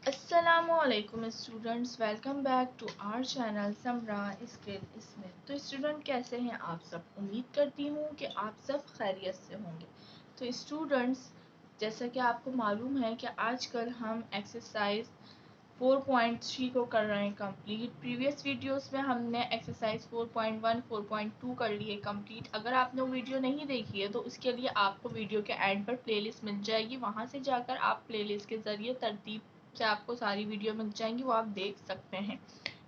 अस्सलामुअलैकुम students, welcome back to our channel Samra skill smith. तो student कैसे हैं आप सब? उम्मीद करती हूँ कि आप सब खैरियत से होंगे। तो स्टूडेंट्स, जैसा कि आपको मालूम है कि आजकल हम एक्सरसाइज 4.3 को कर रहे हैं कंप्लीट। प्रीवियस वीडियोस में हमने एक्सरसाइज 4.1 4.2 कर लिए कंप्लीट। अगर आपने वो वीडियो नहीं देखी है तो उसके लिए आपको वीडियो के एंड पर प्लेलिस्ट मिल जाएगी, वहाँ से जाकर आप प्लेलिस्ट के ज़रिए तरतीब से आपको सारी वीडियो मिल जाएंगी, वो आप देख सकते हैं।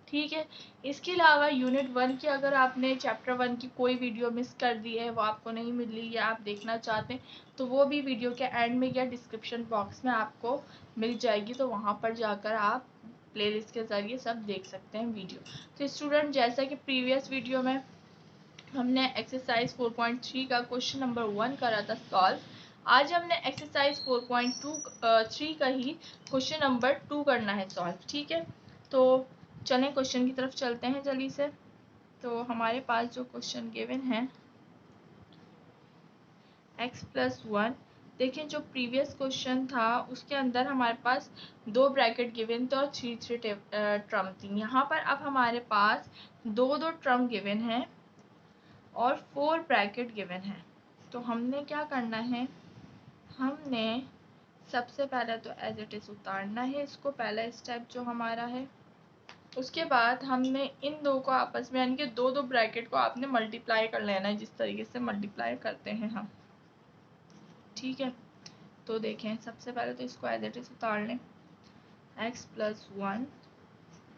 ठीक है। इसके अलावा यूनिट 1 की अगर आपने चैप्टर 1 की कोई वीडियो मिस कर दी है, वो आपको नहीं मिली या आप देखना चाहते हैं, तो वो भी वीडियो के एंड में या डिस्क्रिप्शन बॉक्स में आपको मिल जाएगी। तो वहाँ पर जाकर आप प्लेलिस्ट के ज़रिए सब देख सकते हैं वीडियो। तो स्टूडेंट, जैसा कि प्रीवियस वीडियो में हमने एक्सरसाइज 4.3 का क्वेश्चन नंबर 1 करा था सॉल्व, आज हमने एक्सरसाइज 4.3 का ही क्वेश्चन नंबर 2 करना है सॉल्व। ठीक है, तो चलें क्वेश्चन की तरफ चलते हैं जल्दी से। तो हमारे पास जो क्वेश्चन गिवन है x+1, देखिए जो प्रीवियस क्वेश्चन था उसके अंदर हमारे पास 2 ब्रैकेट गिवन थे और 3 टर्म थी। यहाँ पर अब हमारे पास 2 टर्म गिवन है और 4 ब्रैकेट गिवन है। तो हमने क्या करना है, हमने सबसे पहले तो एज इट इज़ उतारना है इसको, पहला स्टेप जो हमारा है। उसके बाद हमने इन दो को आपस में, यानी कि 2 ब्रैकेट को आपने मल्टीप्लाई कर लेना है, जिस तरीके से मल्टीप्लाई करते हैं हम। ठीक है, तो देखें सबसे पहले तो इसको एज इट इज़ उतार लें। x+1,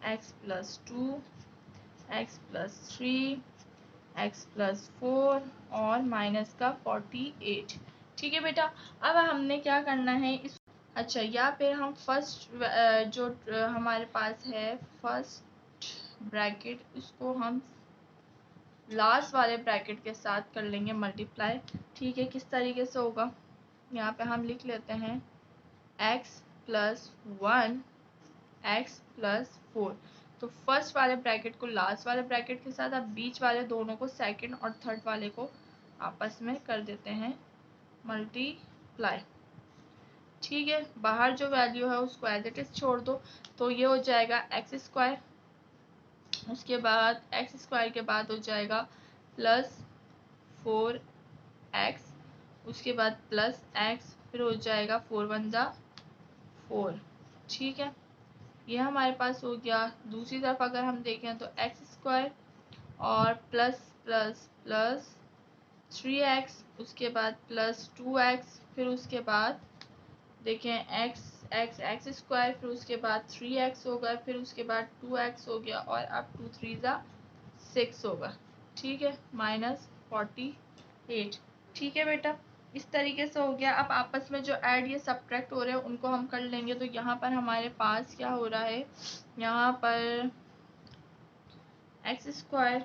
x+2, x+3, x+4 और माइनस का 48। ठीक है बेटा, अब हमने क्या करना है इस, अच्छा, या फिर हम फर्स्ट जो हमारे पास है फर्स्ट ब्रैकेट, उसको हम लास्ट वाले ब्रैकेट के साथ कर लेंगे मल्टीप्लाई। ठीक है, किस तरीके से होगा, यहाँ पे हम लिख लेते हैं x+1 x+4। तो फर्स्ट वाले ब्रैकेट को लास्ट वाले ब्रैकेट के साथ, अब बीच वाले दोनों को सेकंड और थर्ड वाले को आपस में कर देते हैं मल्टीप्लाई। ठीक है, बाहर जो वैल्यू है उसको एज इट इज छोड़ दो, तो ये हो जाएगा x²। उसके बाद x² के बाद हो जाएगा +4x, उसके बाद +x, फिर हो जाएगा 4 × 4। ठीक है, ये हमारे पास हो गया। दूसरी तरफ अगर हम देखें तो x² और प्लस 3x, उसके बाद +2x, फिर उसके बाद देखें x², फिर उसके बाद 3x होगा, फिर उसके बाद 2x हो गया और अब 2 3 6 होगा। ठीक है, -48। ठीक है बेटा, इस तरीके से हो गया। अब आपस में जो ऐड ये सब्ट्रैक्ट हो रहे हैं उनको हम कर लेंगे। तो यहाँ पर हमारे पास क्या हो रहा है, यहाँ पर x²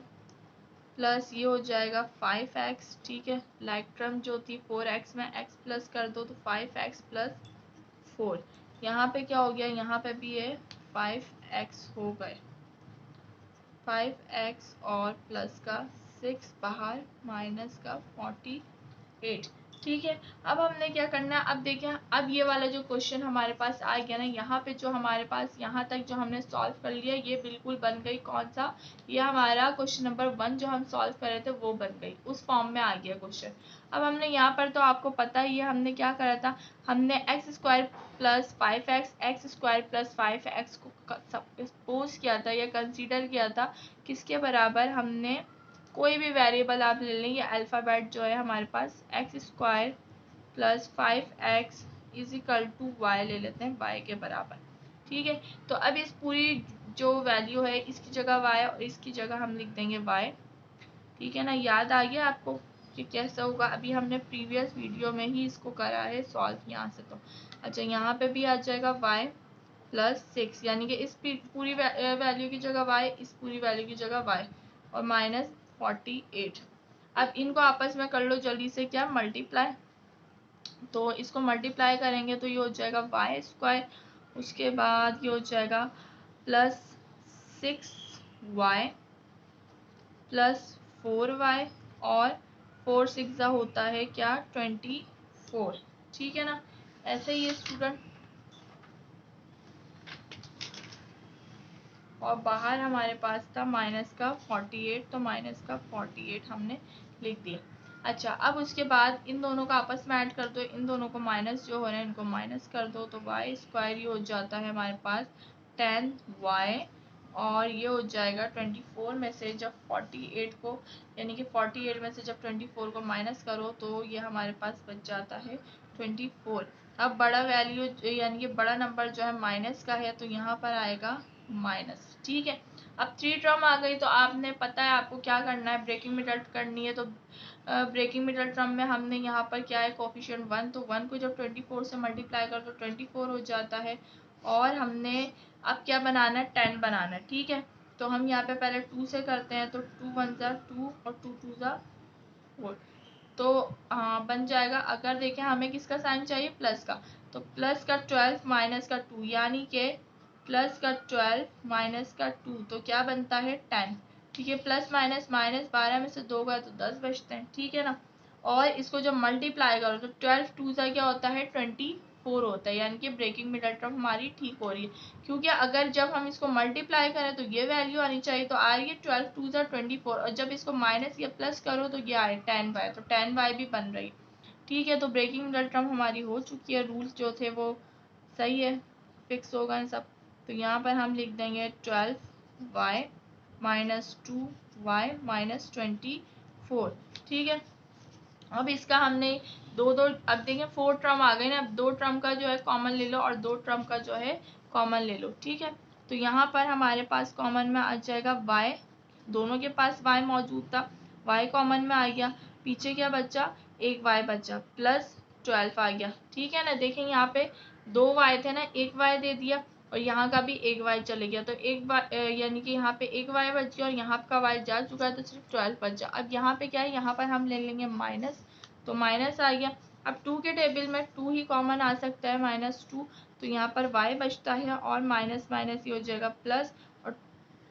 प्लस ये हो जाएगा 5x। ठीक है, लाइक टर्म जो थी 4x में x प्लस कर दो तो 5x + 4। यहाँ पे क्या हो गया, यहाँ पे भी ये 5x हो गए, 5x और प्लस का 6 बाहर, माइनस का 48। ठीक है, अब हमने क्या करना है, अब देखिए, अब ये वाला जो क्वेश्चन हमारे पास आ गया ना, यहाँ पे जो हमारे पास यहाँ तक जो हमने सॉल्व कर लिया, ये बिल्कुल बन गई कौन सा, ये हमारा क्वेश्चन नंबर 1 जो हम सॉल्व कर रहे थे वो बन गई, उस फॉर्म में आ गया क्वेश्चन। अब हमने यहाँ पर, तो आपको पता ही है हमने क्या करा था, हमने x² + 5x, x² + 5x को सपोज किया था या कंसीडर किया था किसके बराबर, हमने कोई भी वेरिएबल आप ले लें, ये अल्फ़ाबेट जो है हमारे पास x² + 5x = y ले लेते हैं, y के बराबर। ठीक है, तो अब इस पूरी जो वैल्यू है इसकी जगह y और इसकी जगह हम लिख देंगे y। ठीक है ना, याद आ गया आपको कि कैसा होगा? अभी हमने प्रीवियस वीडियो में ही इसको करा है सॉल्व यहाँ से। तो अच्छा, यहाँ पे भी आ जाएगा y + 6, यानी कि इस पूरी वैल्यू की जगह y, इस पूरी वैल्यू की जगह y और -48। अब इनको आपस में कर लो जल्दी से, क्या, मल्टीप्लाई। तो इसको मल्टीप्लाई करेंगे तो ये हो जाएगा y², उसके बाद ये हो जाएगा +6y + 4y और 4 6 होता है क्या, 24। ठीक है ना, ऐसे ही स्टूडेंट और बाहर हमारे पास था माइनस का 48, तो माइनस का 48 हमने लिख दिया। अच्छा, अब उसके बाद इन दोनों का आपस में ऐड कर दो, इन दोनों को माइनस जो हो रहे हैं इनको माइनस कर दो, तो वाई स्क्वायर ये हो जाता है हमारे पास 10y, और ये हो जाएगा 24 में से जब 48 को, यानी कि 48 में से जब 24 को माइनस करो तो ये हमारे पास बच जाता है 24। अब बड़ा वैल्यू यानी कि बड़ा नंबर जो है माइनस का है, तो यहाँ पर आएगा माइनस। ठीक है, अब 3 टर्म आ गई, तो आपने पता है आपको क्या करना है, ब्रेकिंग मिडल करनी है। तो ब्रेकिंग मिडल टर्म में हमने यहाँ पर क्या है, कोफिशिएंट 1, तो 1 को जब 24 से मल्टीप्लाई कर तो 24 हो जाता है। और हमने अब क्या बनाना है, 10 बनाना है। ठीक है, तो हम यहाँ पे पहले 2 से करते हैं, तो 2 1 जा 2 और 2 2 जा 4, तो बन जाएगा। अगर देखें हमें किसका साइन चाहिए, प्लस का, तो प्लस का 12 माइनस का 2, यानी कि प्लस का 12 माइनस का 2, तो क्या बनता है 10। ठीक है, प्लस माइनस माइनस, 12 में से 2 गए तो 10 बचते हैं। ठीक है ना, और इसको जब मल्टीप्लाई करो तो 12 2 सा क्या होता है 24 होता है, यानी कि ब्रेकिंग मिडल टर्म हमारी ठीक हो रही है। क्योंकि अगर जब हम इसको मल्टीप्लाई करें तो ये वैल्यू आनी चाहिए, तो आ रही है 12 2 सा 24, और जब इसको माइनस या प्लस करो तो ये आए 10y, तो 10y भी बन रही। ठीक है, तो ब्रेकिंग मिडल टर्म हमारी हो चुकी है, रूल्स जो थे वो सही है, फिक्स हो गए सब। तो यहाँ पर हम लिख देंगे 12y माइनस 2y माइनस 24। ठीक है, अब इसका हमने दो दो, अब देखें 4 टर्म आ गए ना, अब 2 टर्म का जो है कॉमन ले लो और 2 टर्म का जो है कॉमन ले लो। ठीक है, तो यहाँ पर हमारे पास कॉमन में आ जाएगा y, दोनों के पास y मौजूद था, y कॉमन में आ गया, पीछे क्या बचा, एक y बचा, प्लस 12 आ गया। ठीक है ना, देखें यहाँ पे 2 y थे ना, एक y दे दिया, और यहाँ का भी एक y चले गया, तो एक यानी कि यहाँ पे एक y बच गया और यहाँ का y जा चुका है, तो सिर्फ 12 बचा। अब यहाँ पे क्या है, यहाँ पर हम ले लेंगे माइनस, तो माइनस आ गया। अब 2 के टेबल में 2 ही कॉमन आ सकता है, -2, तो यहाँ पर y बचता है, और माइनस माइनस ये हो जाएगा प्लस, और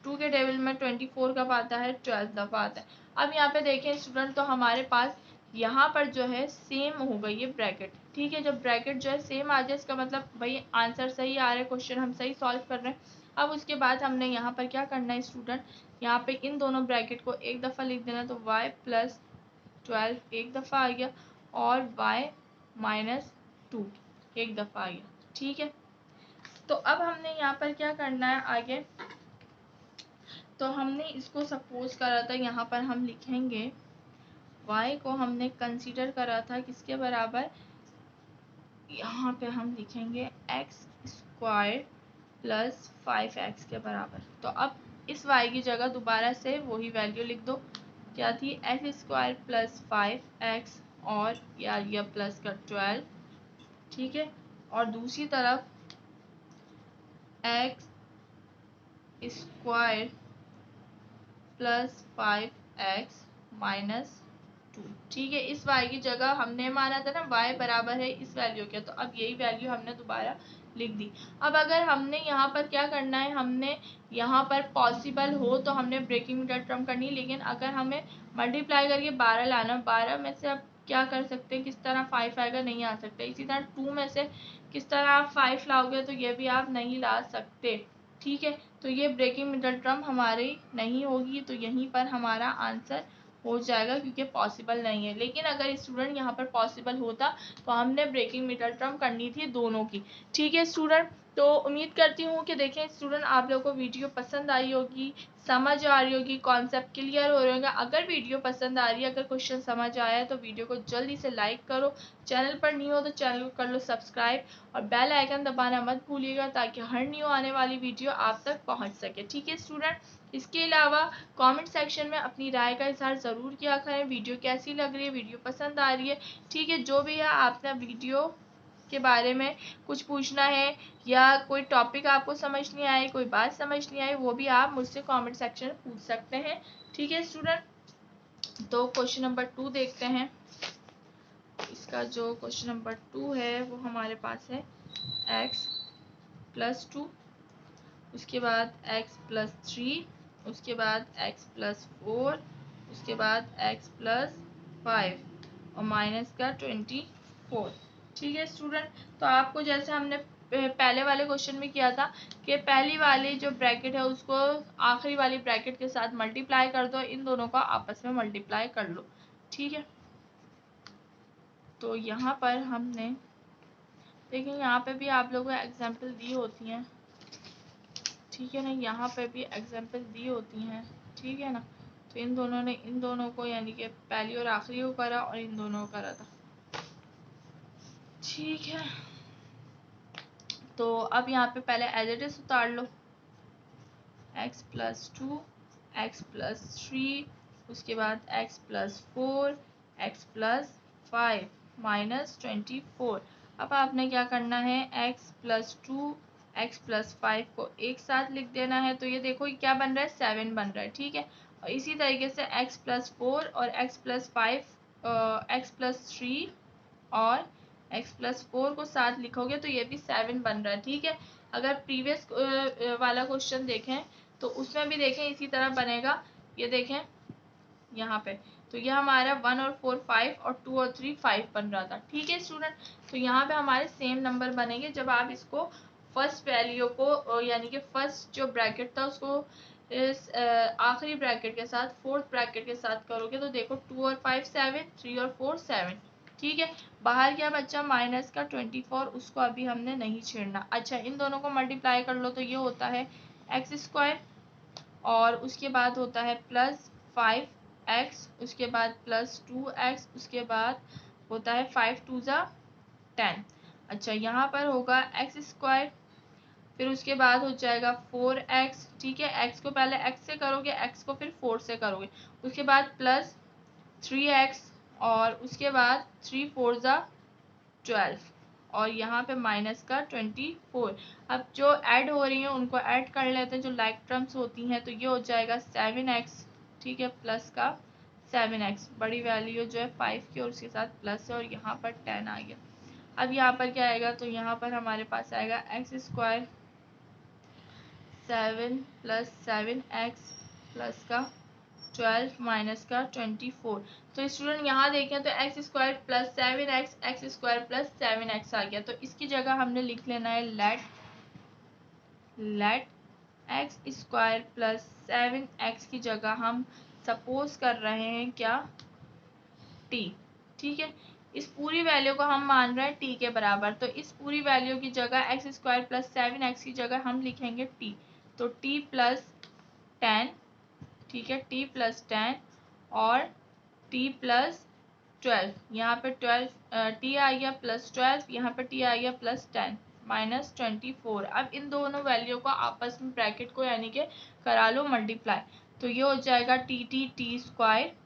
2 के टेबल में 24 कब आता है, 12 दफ़ा आता है। अब यहाँ पे देखें स्टूडेंट, तो हमारे पास यहाँ पर जो है सेम हो गई है ब्रैकेट। ठीक है, जब ब्रैकेट जो है सेम आ जाए, इसका मतलब भाई आंसर सही आ रहा है, क्वेश्चन हम सही सॉल्व कर रहे हैं। अब उसके बाद हमने यहाँ पर क्या करना है स्टूडेंट, यहाँ पे इन दोनों ब्रैकेट को एक दफ़ा लिख देना, तो y प्लस 12 एक दफ़ा आ गया, और y माइनस 2 एक दफ़ा आ गया। ठीक है, तो अब हमने यहाँ पर क्या करना है आगे, तो हमने इसको सपोज करा था, यहाँ पर हम लिखेंगे y को हमने कंसीडर करा था किसके बराबर, यहाँ पे हम लिखेंगे x स्क्वायर प्लस 5x के बराबर। तो अब इस y की जगह दोबारा से वही वैल्यू लिख दो, क्या थी, x स्क्वायर प्लस 5x, और या प्लस का 12। ठीक है, और दूसरी तरफ x square plus 5x minus 2। ठीक है, इस y की जगह हमने माना था ना y बराबर है इस वैल्यू के, तो अब यही वैल्यू हमने दोबारा लिख दी। अब अगर हमने यहाँ पर क्या करना है, हमने यहाँ पर पॉसिबल हो तो हमने ब्रेकिंग मिडल टर्म करनी, लेकिन अगर हमें मल्टीप्लाई करके 12 लाना, 12 में से आप क्या कर सकते हैं, किस तरह 5 आएगा, नहीं आ सकता। इसी तरह 2 में से किस तरह आप 5 लाओगे, तो ये भी आप नहीं ला सकते। ठीक है, तो ये ब्रेकिंग मिडल टर्म हमारी नहीं होगी, तो यहीं पर हमारा आंसर हो जाएगा, क्योंकि पॉसिबल नहीं है। लेकिन अगर स्टूडेंट यहाँ पर पॉसिबल होता तो हमने ब्रेकिंग मिडल टर्म करनी थी दोनों की। ठीक है स्टूडेंट, तो उम्मीद करती हूँ कि देखें स्टूडेंट आप लोगों को वीडियो पसंद आई होगी, समझ आ रही होगी, कॉन्सेप्ट क्लियर हो रहे होंगे। अगर वीडियो पसंद आ रही है, अगर क्वेश्चन समझ आया है, तो वीडियो को जल्दी से लाइक करो, चैनल पर नहीं हो तो चैनल को कर लो सब्सक्राइब, और बेल आइकन दबाना मत भूलिएगा, ताकि हर न्यू आने वाली वीडियो आप तक पहुँच सके। ठीक है स्टूडेंट, इसके अलावा कमेंट सेक्शन में अपनी राय का इजहार ज़रूर किया करें, वीडियो कैसी लग रही है, वीडियो पसंद आ रही है। ठीक है, जो भी है आपने वीडियो के बारे में कुछ पूछना है, या कोई टॉपिक आपको समझ नहीं आए, कोई बात समझ नहीं आई, वो भी आप मुझसे कमेंट सेक्शन में पूछ सकते हैं। ठीक है स्टूडेंट, तो क्वेश्चन नंबर 2 देखते हैं। इसका जो क्वेश्चन नंबर 2 है वो हमारे पास है x प्लस 2, उसके बाद x प्लस 3, उसके बाद x प्लस 4, उसके बाद x प्लस 5 और माइनस का 24। ठीक है स्टूडेंट, तो आपको जैसे हमने पहले वाले क्वेश्चन में किया था कि पहली वाली जो ब्रैकेट है उसको आखिरी वाली ब्रैकेट के साथ मल्टीप्लाई कर दो, इन दोनों का आपस में मल्टीप्लाई कर लो। ठीक है, तो यहाँ पर हमने देखिए यहाँ पे भी आप लोगों को एग्जाम्पल दी होती हैं, ठीक है ना, यहाँ पे भी एग्जाम्पल दी होती हैं, ठीक है ना। तो इन दोनों ने इन दोनों को यानी कि पहली और आखिरी को करा और इन दोनों को करा था, ठीक है। तो अब यहाँ पे पहले एज इट इज उतार लो, x प्लस 2, एक्स प्लस 3, उसके बाद x plus 4, x plus 5 minus 24। अब आपने क्या करना है, x प्लस 2, x प्लस 5 को एक साथ लिख देना है। तो ये देखो ये क्या बन रहा है, 7 बन रहा है, ठीक है। और इसी तरीके से x प्लस 4 और x प्लस 5, x प्लस 3 और x प्लस 4 को साथ लिखोगे तो ये भी 7 बन रहा है, ठीक है। अगर प्रीवियस वाला क्वेश्चन देखें तो उसमें भी देखें इसी तरह बनेगा। ये देखें यहाँ पे, तो ये हमारा 1 और 4 5 और 2 और 3 5 बन रहा था, ठीक है स्टूडेंट। तो यहाँ पे हमारे सेम नंबर बनेंगे जब आप इसको फर्स्ट वैल्यू को यानी कि फर्स्ट जो ब्रैकेट था उसको इस आखिरी ब्रैकेट के साथ फोर्थ ब्रैकेट के साथ करोगे। तो देखो 2 और 5 7, 3 और 4 7, ठीक है। बाहर क्या बच्चा माइनस का 24, उसको अभी हमने नहीं छेड़ना। अच्छा, इन दोनों को मल्टीप्लाई कर लो तो ये होता है एक्स स्क्वायर और उसके बाद होता है प्लस 5x, उसके बाद प्लस 2x, उसके बाद होता है 5 2 ज़ा 10। अच्छा, यहाँ पर होगा एक्स स्क्वायर, फिर उसके बाद हो जाएगा 4x, ठीक है। x को पहले x से करोगे, x को फिर 4 से करोगे, उसके बाद प्लस 3x और उसके बाद 3 4 ज़ा 12 और यहाँ पे माइनस का 24। अब जो ऐड हो रही हैं उनको ऐड कर लेते हैं, जो लाइक टर्म्स होती हैं। तो ये हो जाएगा 7x, ठीक है, प्लस का 7x, बड़ी वैल्यू जो है 5 की और उसके साथ प्लस है और यहाँ पर 10 आ गया। अब यहाँ पर क्या आएगा, तो यहाँ पर हमारे पास आएगा x square 7 plus 7x plus का 12 माइनस का 24। तो स्टूडेंट यहाँ देखें तो x square plus 7x, x square plus 7x आ गया। तो इसकी जगह हमने लिख लेना है late x square plus 7x की जगह हम सपोज कर रहे हैं क्या, t, ठीक है। इस पूरी वैल्यू को हम मान रहे हैं t के बराबर, तो इस पूरी वैल्यू की जगह एक्स स्क्वायर प्लस 7x की जगह हम लिखेंगे t। तो t प्लस 10, ठीक है, t प्लस 10 और t प्लस 12, यहाँ पे 12 t आ गया प्लस 12, यहाँ पे t आ गया प्लस 10 माइनस 24। अब इन दोनों वैल्यू को आपस में ब्रैकेट को यानी कि करा लो मल्टीप्लाई। तो ये हो जाएगा टी स्क्वायर,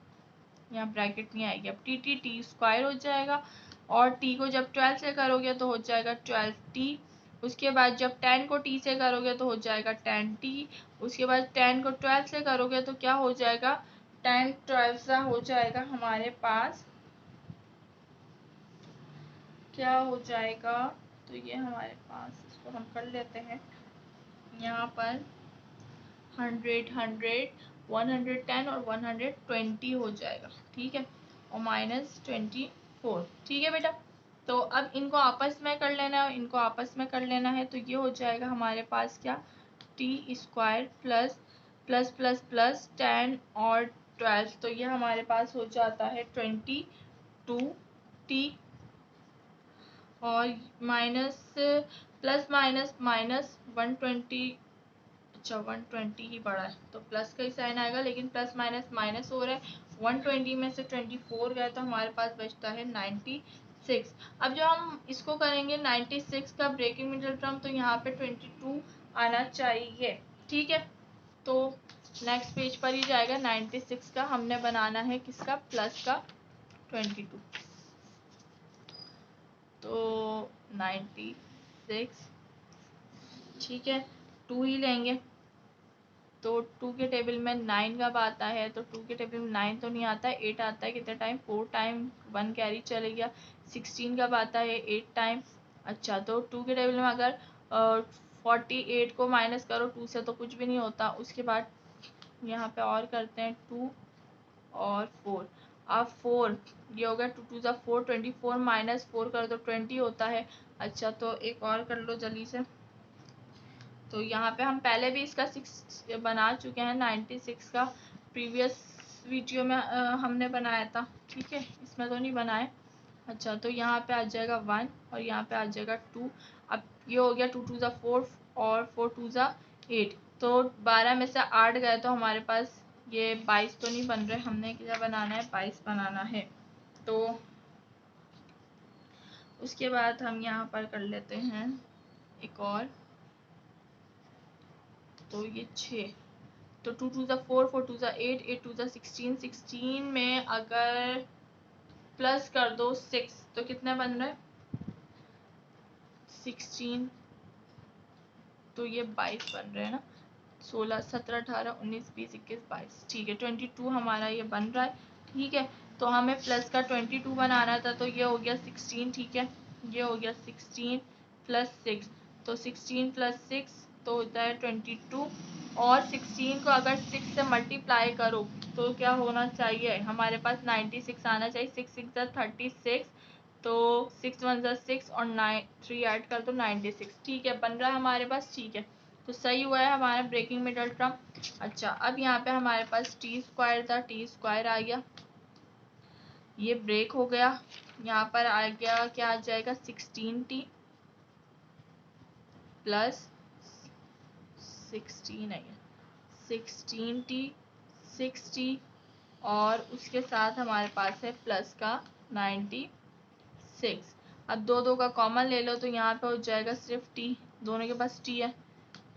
यहाँ ब्रैकेट नहीं आएगी, अब टी स्क्वायर हो जाएगा और t को जब 12 से करोगे तो हो जाएगा 12t। उसके बाद जब 10 को t से करोगे तो हो जाएगा 10t। उसके बाद 10 को 12 से करोगे तो क्या हो जाएगा, 10 12 सा हो जाएगा हमारे पास, क्या हो जाएगा, तो ये हमारे पास, इसको हम कर लेते हैं यहाँ पर 100 110 और 120 हो जाएगा, ठीक है, और माइनस 24, ठीक है बेटा। तो अब इनको आपस में कर लेना है, इनको आपस में कर लेना है। तो ये हो जाएगा हमारे पास क्या, T square plus plus plus plus 10 और 12, तो ये हमारे पास हो जाता है 22t और माइनस प्लस माइनस माइनस 120। अच्छा, 120 ही बड़ा है तो प्लस का ही साइन आएगा, लेकिन प्लस माइनस माइनस हो रहा है। 120 में से 24 गए तो हमारे पास बचता है 96। अब जो हम इसको करेंगे 96 का ब्रेकिंग मिडिल टर्म, तो यहाँ पे 22 आना चाहिए, ठीक है। तो नेक्स्ट पेज पर ही जाएगा 96 का, हमने बनाना है किसका, प्लस का 22। तो 96, ठीक है, 2 ही लेंगे। तो 2 के टेबल में 9 कब आता है, तो 2 के टेबल में 9 तो नहीं आता है, 8 आता है। कितने टाइम, 4 टाइम, 1 कैरी चले गया। 16 कब आता है, 8 टाइम। अच्छा, तो 2 के टेबल में अगर 48 को माइनस करो 2 से तो कुछ भी नहीं होता। उसके बाद यहाँ पे और करते हैं 2 और 4। अब 4 ये हो गया 2 2 ज़ा 4, 24 माइनस 4 कर दो 20 होता है। अच्छा तो एक और कर लो जल्दी से। तो यहाँ पे हम पहले भी इसका 6 बना चुके हैं, 96 का प्रीवियस वीडियो में हमने बनाया था, ठीक है, इसमें तो नहीं बनाए। अच्छा तो यहाँ पे आ जाएगा 1 और यहाँ पे आ जाएगा 2। अब ये हो गया 2 2 ज़ा 4 और 4 2 ज़ा 8। तो 12 में से 8 गए तो हमारे पास ये 22 तो नहीं बन रहे, हमने क्या बनाना है, 22 बनाना है। तो उसके बाद हम यहाँ पर कर लेते हैं एक और, तो ये 6। तो 2 2 ज़ा 4 4 2 ज़ा 8 8 2 ज़ा 16 16 में अगर प्लस कर दो 6 तो कितने बन रहे हैं, 16, तो ये 22 बन रहे हैं ना, 16 17 18 19 20 21 22, ठीक है 22 हमारा ये बन रहा है, ठीक है। तो हमें प्लस का 22 बनाना था, तो ये हो गया 16, ठीक है, ये हो गया 16 प्लस 6, तो 16 प्लस 6 तो होता है 22। और 16 को अगर 6 से मल्टीप्लाई करो तो क्या होना चाहिए, हमारे पास 96 आना चाहिए। 6 6 ज़ा 36, तो 6 1 ज़ा 6 और 3 ऐड कर दो 96, ठीक है, बन रहा है हमारे पास, ठीक है। तो सही हुआ है हमारा ब्रेकिंग मिडल टर्म। अच्छा अब यहाँ पे हमारे पास टी स्क्वायर था, टी स्क्वायर आ गया, ये ब्रेक हो गया। यहाँ पर आ गया, क्या आ जाएगा, 16t प्लस 16 है, 16t 6t और उसके साथ हमारे पास है प्लस का 96। अब दो दो का कॉमन ले लो तो यहाँ पे हो जाएगा सिर्फ t, दोनों के पास t है,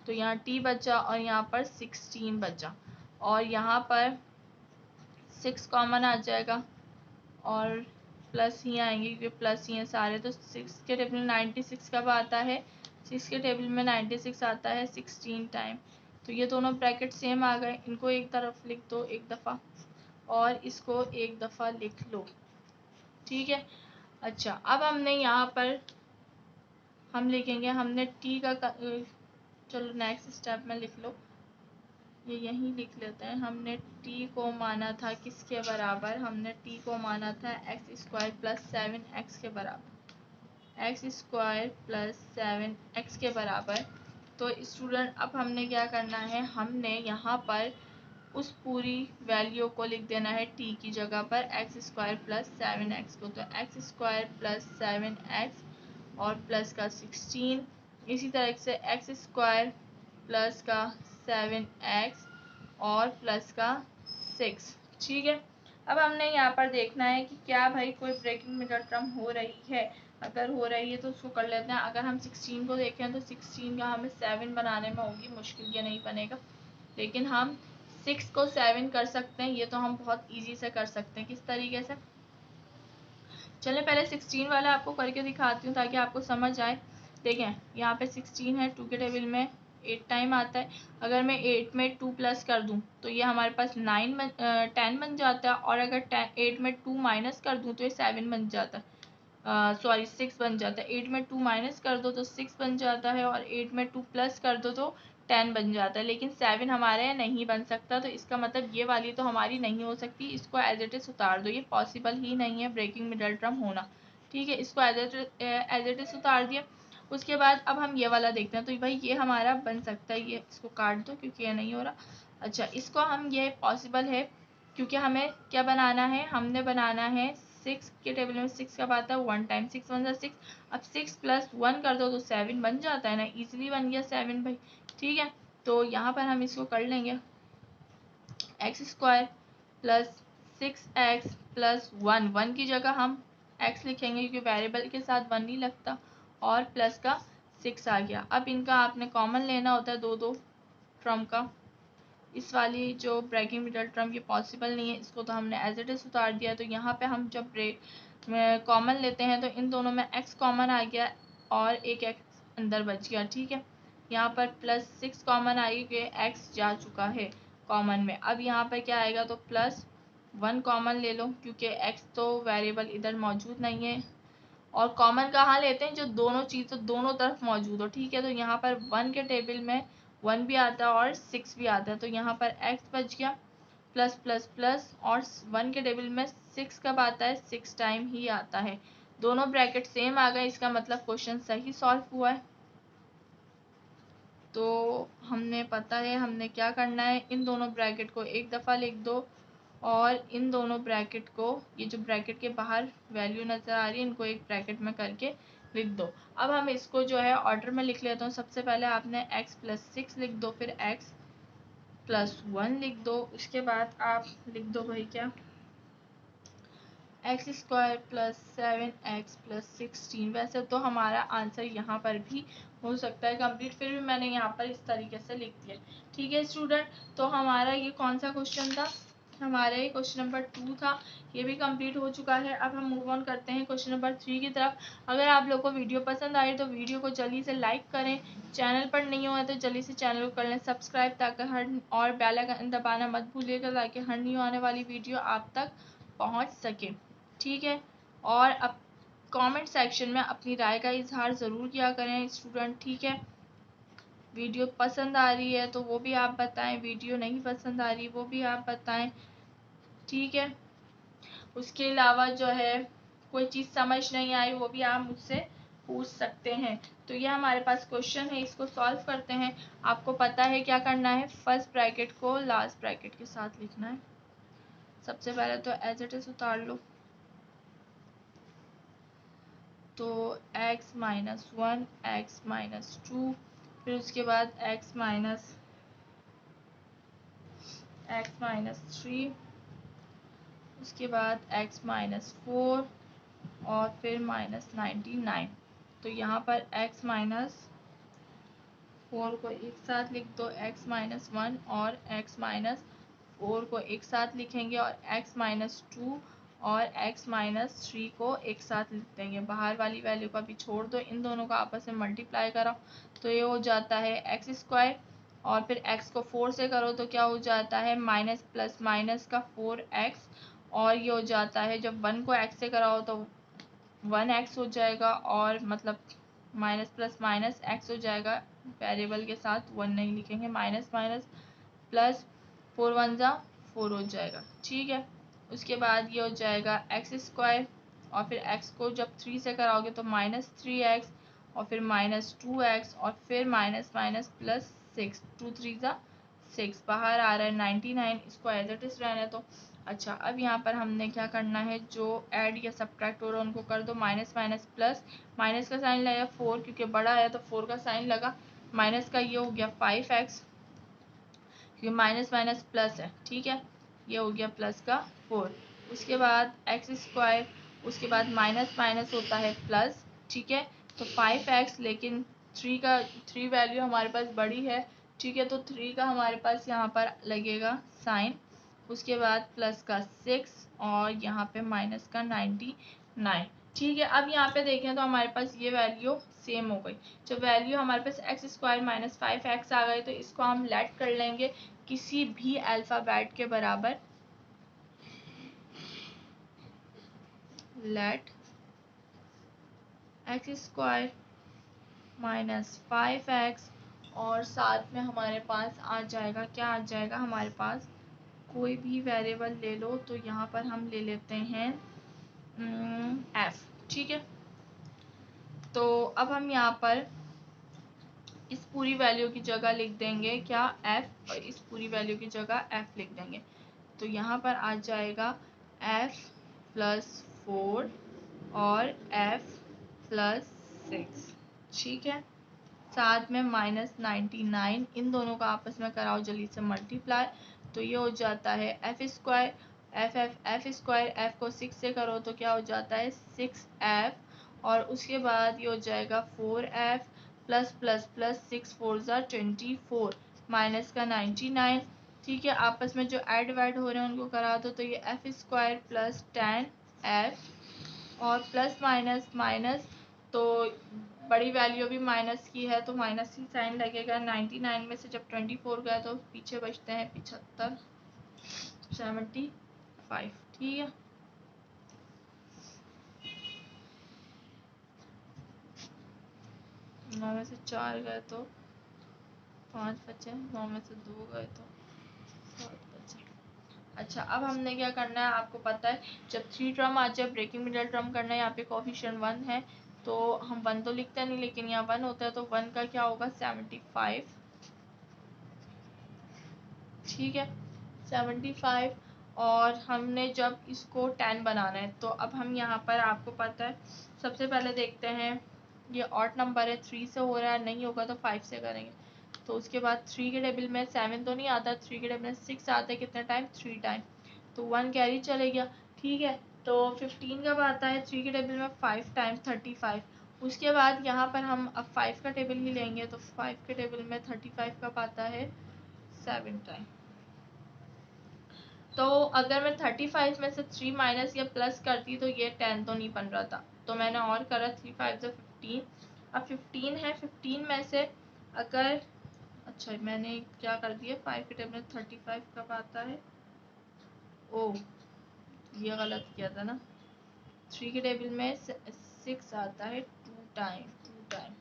तो यहाँ t बचा और यहाँ पर 16 बचा, और यहाँ पर 6 कॉमन आ जाएगा और प्लस ही आएंगे क्योंकि प्लस ही है सारे। तो 6 के टेबल में 96 कब आता है, 6 के टेबल में 96 आता है 16 टाइम। तो ये दोनों ब्रैकेट सेम आ गए, इनको एक तरफ लिख दो एक दफ़ा और इसको एक दफ़ा लिख लो, ठीक है। अच्छा अब हमने यहाँ पर हम लिखेंगे, हमने टी का चलो नेक्स्ट स्टेप में लिख लो, ये यहीं लिख लेते हैं। हमने t को माना था किसके बराबर, हमने t को माना था एक्स स्क्वायर प्लस 7x के बराबर, एक्स स्क्वायर प्लस 7x के बराबर। तो स्टूडेंट अब हमने क्या करना है, हमने यहाँ पर उस पूरी वैल्यू को लिख देना है t की जगह पर एक्स स्क्वायर प्लस 7x को, तो एक्स स्क्वायर प्लस 7x और प्लस का 16, इसी तरह से एक्स स्क्वायर प्लस का 7x और प्लस का 6, ठीक है। अब हमने यहाँ पर देखना है कि क्या भाई कोई ब्रेकिंग मिडल टर्म हो रही है, अगर हो रही है तो उसको कर लेते हैं। अगर हम 16 को देखें तो 16 का हमें 7 बनाने में होगी मुश्किल, ये नहीं बनेगा, लेकिन हम 6 को 7 कर सकते हैं, ये तो हम बहुत इजी से कर सकते हैं। किस तरीके से, चलें पहले 16 वाला आपको करके दिखाती हूँ ताकि आपको समझ आए। देखें यहाँ पे 16 है, 2 के टेबल में 8 टाइम आता है, अगर मैं 8 में 2 प्लस कर दूँ तो ये हमारे पास 10 बन जाता है, और अगर 8 में 2 माइनस कर दूँ तो ये 7 बन जाता है, सॉरी 6 बन जाता है। 8 में 2 माइनस कर दो तो 6 बन जाता है, और 8 में 2 प्लस कर दो तो 10 बन जाता है, लेकिन 7 हमारे यहाँ नहीं बन सकता। तो इसका मतलब ये वाली तो हमारी नहीं हो सकती, इसको एज इट इज़ उतार दो, ये पॉसिबल ही नहीं है ब्रेकिंग मिडल टर्म होना, ठीक है। इसको एज इट इज़ उतार दिया। उसके बाद अब हम ये वाला देखते हैं, तो भाई ये हमारा बन सकता है, ये इसको काट दो क्योंकि ये नहीं हो रहा। अच्छा इसको हम, ये पॉसिबल है क्योंकि हमें क्या बनाना है, हमने बनाना है 6 के टेबल में 6 कब आता है, 1 टाइम, 6 1 ज़ा 6। अब 6 प्लस 1 कर दो तो 7 बन जाता है ना, इजीली बन गया 7 भाई, ठीक है। तो यहाँ पर हम इसको कर लेंगे, x square plus 6x plus 1, 1 की जगह हम x लिखेंगे क्योंकि वेरिएबल के साथ 1 नहीं लगता, और प्लस का 6 आ गया। अब इनका आपने कॉमन लेना होता है दो टर्म का, इस वाली जो ब्रेकिंग मिडल टर्म ये पॉसिबल नहीं है, इसको तो हमने एज इट इज़ उतार दिया। तो यहाँ पे हम जब ब्रेक कॉमन लेते हैं तो इन दोनों में x कॉमन आ गया और एक x अंदर बच गया, ठीक है। यहाँ पर प्लस 6 कॉमन आएगी क्योंकि x जा चुका है कॉमन में। अब यहाँ पर क्या आएगा, तो प्लस 1 कॉमन ले लो क्योंकि x तो वेरिएबल इधर मौजूद नहीं है, और कॉमन कहाँ लेते हैं, जो दोनों चीज़ें दोनों तरफ मौजूद हो, ठीक है। तो यहाँ पर 1 के टेबल में 1 भी आता है और 6 भी आता है, तो यहाँ पर x बच गया प्लस प्लस प्लस, और 1 के टेबल में 6 कब आता है, 6 टाइम ही आता है। दोनों ब्रैकेट सेम आ गए, इसका मतलब क्वेश्चन सही सॉल्व हुआ है। तो हमने पता है हमने क्या करना है, इन दोनों ब्रैकेट को एक दफ़ा लिख दो और इन दोनों ब्रैकेट को, ये जो ब्रैकेट के बाहर वैल्यू नज़र आ रही है, इनको एक ब्रैकेट में करके लिख दो। अब हम इसको जो है ऑर्डर में लिख लेता हूँ। सबसे पहले आपने x+6 लिख दो, फिर x+1 लिख दो, उसके बाद आप लिख दो भाई क्या, x² + 7x + 16। वैसे तो हमारा आंसर यहाँ पर भी हो सकता है कंप्लीट, फिर भी मैंने यहाँ पर इस तरीके से लिख दिया। ठीक है स्टूडेंट, तो हमारा ये कौन सा क्वेश्चन था, हमारा ये क्वेश्चन नंबर 2 था, ये भी कंप्लीट हो चुका है। अब हम मूव ऑन करते हैं क्वेश्चन नंबर 3 की तरफ। अगर आप लोग को वीडियो पसंद आई तो वीडियो को जल्दी से लाइक करें, चैनल पर नहीं हुआ तो जल्दी से चैनल को कर लें सब्सक्राइब, ताकि हर और बेल आइकन दबाना मत भूलिएगा, ताकि हर न्यू आने वाली वीडियो आप तक पहुँच सके। ठीक है, और अब कमेंट सेक्शन में अपनी राय का इजहार ज़रूर किया करें स्टूडेंट। ठीक है, वीडियो पसंद आ रही है तो वो भी आप बताएं, वीडियो नहीं पसंद आ रही वो भी आप बताएं। ठीक है, उसके अलावा जो है कोई चीज़ समझ नहीं आई वो भी आप मुझसे पूछ सकते हैं। तो ये हमारे पास क्वेश्चन है, इसको सॉल्व करते हैं। आपको पता है क्या करना है, फर्स्ट ब्रैकेट को लास्ट ब्रैकेट के साथ लिखना है। सबसे पहले तो एज इट इज़ उतार लो, तो x-1 x-2, फिर उसके बाद x-3, उसके बाद x-4 और फिर -99। तो यहाँ पर x-4 को एक साथ लिख दो, x-1 और x-4 को एक साथ लिखेंगे और x-2 और x-3 को एक साथ लिख देंगे। बाहर वाली वैल्यू को अभी छोड़ दो, इन दोनों को आपस में मल्टीप्लाई करो तो ये हो जाता है x² और फिर x को 4 से करो तो क्या हो जाता है, माइनस प्लस माइनस का 4x, और ये हो जाता है जब 1 को x से कराओ तो 1x हो जाएगा, और मतलब माइनस प्लस माइनस x हो जाएगा, वेरिएबल के साथ 1 नहीं लिखेंगे, माइनस माइनस प्लस 4 1 जा 4 हो जाएगा। ठीक है, उसके बाद ये हो जाएगा x² और फिर x को जब 3 से कराओगे तो -3x और फिर -2x और फिर माइनस माइनस प्लस 6, 2 3 जा 6, बाहर आ रहा है 99, इसको एज इट इज रहने दो। अच्छा, अब यहाँ पर हमने क्या करना है, जो ऐड या सब्ट्रैक्ट हो रहा है उनको कर दो, माइनस माइनस प्लस, माइनस का साइन लगा 4 क्योंकि बड़ा है तो 4 का साइन लगा, माइनस का ये हो गया 5x क्योंकि माइनस माइनस प्लस है। ठीक है, ये हो गया प्लस का 4, उसके बाद x², उसके बाद माइनस माइनस होता है प्लस। ठीक है, तो 5x, लेकिन 3 वैल्यू हमारे पास बड़ी है। ठीक है, तो 3 का हमारे पास यहाँ पर लगेगा साइन, उसके बाद प्लस का 6 और यहाँ पे माइनस का 99। ठीक है, अब यहाँ पे देखें तो हमारे पास ये वैल्यू सेम हो गई। जब वैल्यू हमारे पास x² - 5x आ गई तो इसको हम लेट कर लेंगे किसी भी अल्फ़ाबेट के बराबर, लेट x² - 5x, और साथ में हमारे पास आ जाएगा, क्या आ जाएगा हमारे पास, कोई भी वेरिएबल ले लो, तो यहाँ पर हम ले लेते हैं f। ठीक है, तो अब हम यहाँ पर इस पूरी वैल्यू की जगह लिख देंगे क्या, f, और इस पूरी वैल्यू की जगह f लिख देंगे। तो यहाँ पर आ जाएगा f+4 और f+6। ठीक है, साथ में -99, इन दोनों का आपस में कराओ जल्दी से मल्टीप्लाई, तो ये हो जाता है f² f को 6 से करो तो क्या हो जाता है 6f, और उसके बाद ये हो जाएगा 4f प्लस प्लस प्लस 6 4 ज़ा 24 माइनस का 99। ठीक है, आपस में जो ऐड वैड हो रहे हैं उनको करा दो, तो ये f² प्लस 10f और प्लस माइनस माइनस, तो बड़ी वैल्यू भी माइनस की है तो माइनस ही साइन लगेगा। 99 में से जब 24 गया तो पीछे बचते हैं 75 75। ठीक है, 9 में से 4 गए तो 5 बचे, 9 में से 2 गए तो 7 बचे। अच्छा, अब हमने क्या करना है, आपको पता है जब 3 टर्म आ जाए ब्रेकिंग मिडल टर्म करना है। यहाँ पे कोफिशिएंट 1 है तो हम 1 तो लिखते नहीं, लेकिन यहाँ 1 होता है तो 1 का क्या होगा 75, ठीक है 75। और हमने जब इसको 10 बनाना है तो अब हम यहाँ पर आपको पता है सबसे पहले देखते हैं ये ऑड नंबर है, 3 से हो रहा है, नहीं होगा तो 5 से करेंगे। तो उसके बाद 3 के टेबल में 7 तो नहीं आता, 3 के टेबल में 6 आता है, कितने टाइम 3 टाइम, तो 1 कैरी चले गया, ठीक है। तो 15 कब आता है 3 के टेबल में 5 टाइम 35। उसके बाद यहाँ पर हम अब 5 का टेबल ही लेंगे तो 5 के टेबल में 35 कब आता है 7 टाइम। तो अगर मैं 35 में से 3 माइनस या प्लस करती तो ये 10 तो नहीं बन रहा था, तो मैंने और करा 3 5 से 15। अब 15 है, 15 में से अगर अच्छा मैंने क्या कर दिया 5 के टेबल में 35 कब आता है, ओ ये गलत किया था ना, 3 के टेबल में 6 आता है 2 टाइम,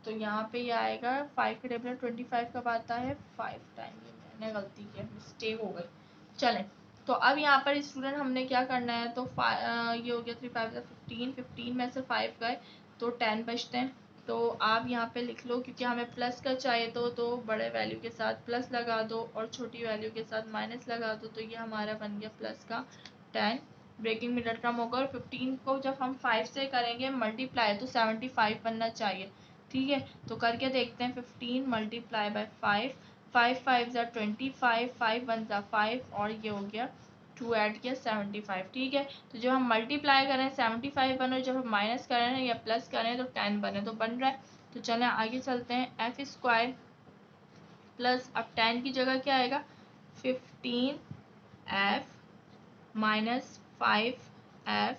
तो यहाँ पे ये आएगा 5 के टेबल में 25 कब आता है 5 टाइम। ये मैंने गलती की, मिस्टेक हो गई। चलें, तो अब यहाँ पर स्टूडेंट हमने क्या करना है, तो ये हो गया 3 5 15, 15 में से 5 गए तो 10 बचते हैं। तो आप यहाँ पे लिख लो, क्योंकि हमें प्लस का चाहिए तो बड़े वैल्यू के साथ प्लस लगा दो और छोटी वैल्यू के साथ माइनस लगा दो, तो ये हमारा बन गया प्लस का 10 ब्रेकिंग मिडल टर्म होगा। और 15 को जब हम 5 से करेंगे मल्टीप्लाई तो 75 बनना चाहिए, ठीक है। तो करके देखते हैं 15 मल्टीप्लाई बाय 5, 5 5 ज़ा 25, 5 1 ज़ा 5 और ये हो गया 2 ऐड किया 75, ठीक है। तो जब हम मल्टीप्लाई करें 75 बने, जब हम माइनस करें या प्लस करें तो 10 बने, तो बन रहा है। तो चलें आगे चलते हैं, एफ स्क्वायर प्लस अब 10 की जगह क्या आएगा 15f माइनस 5f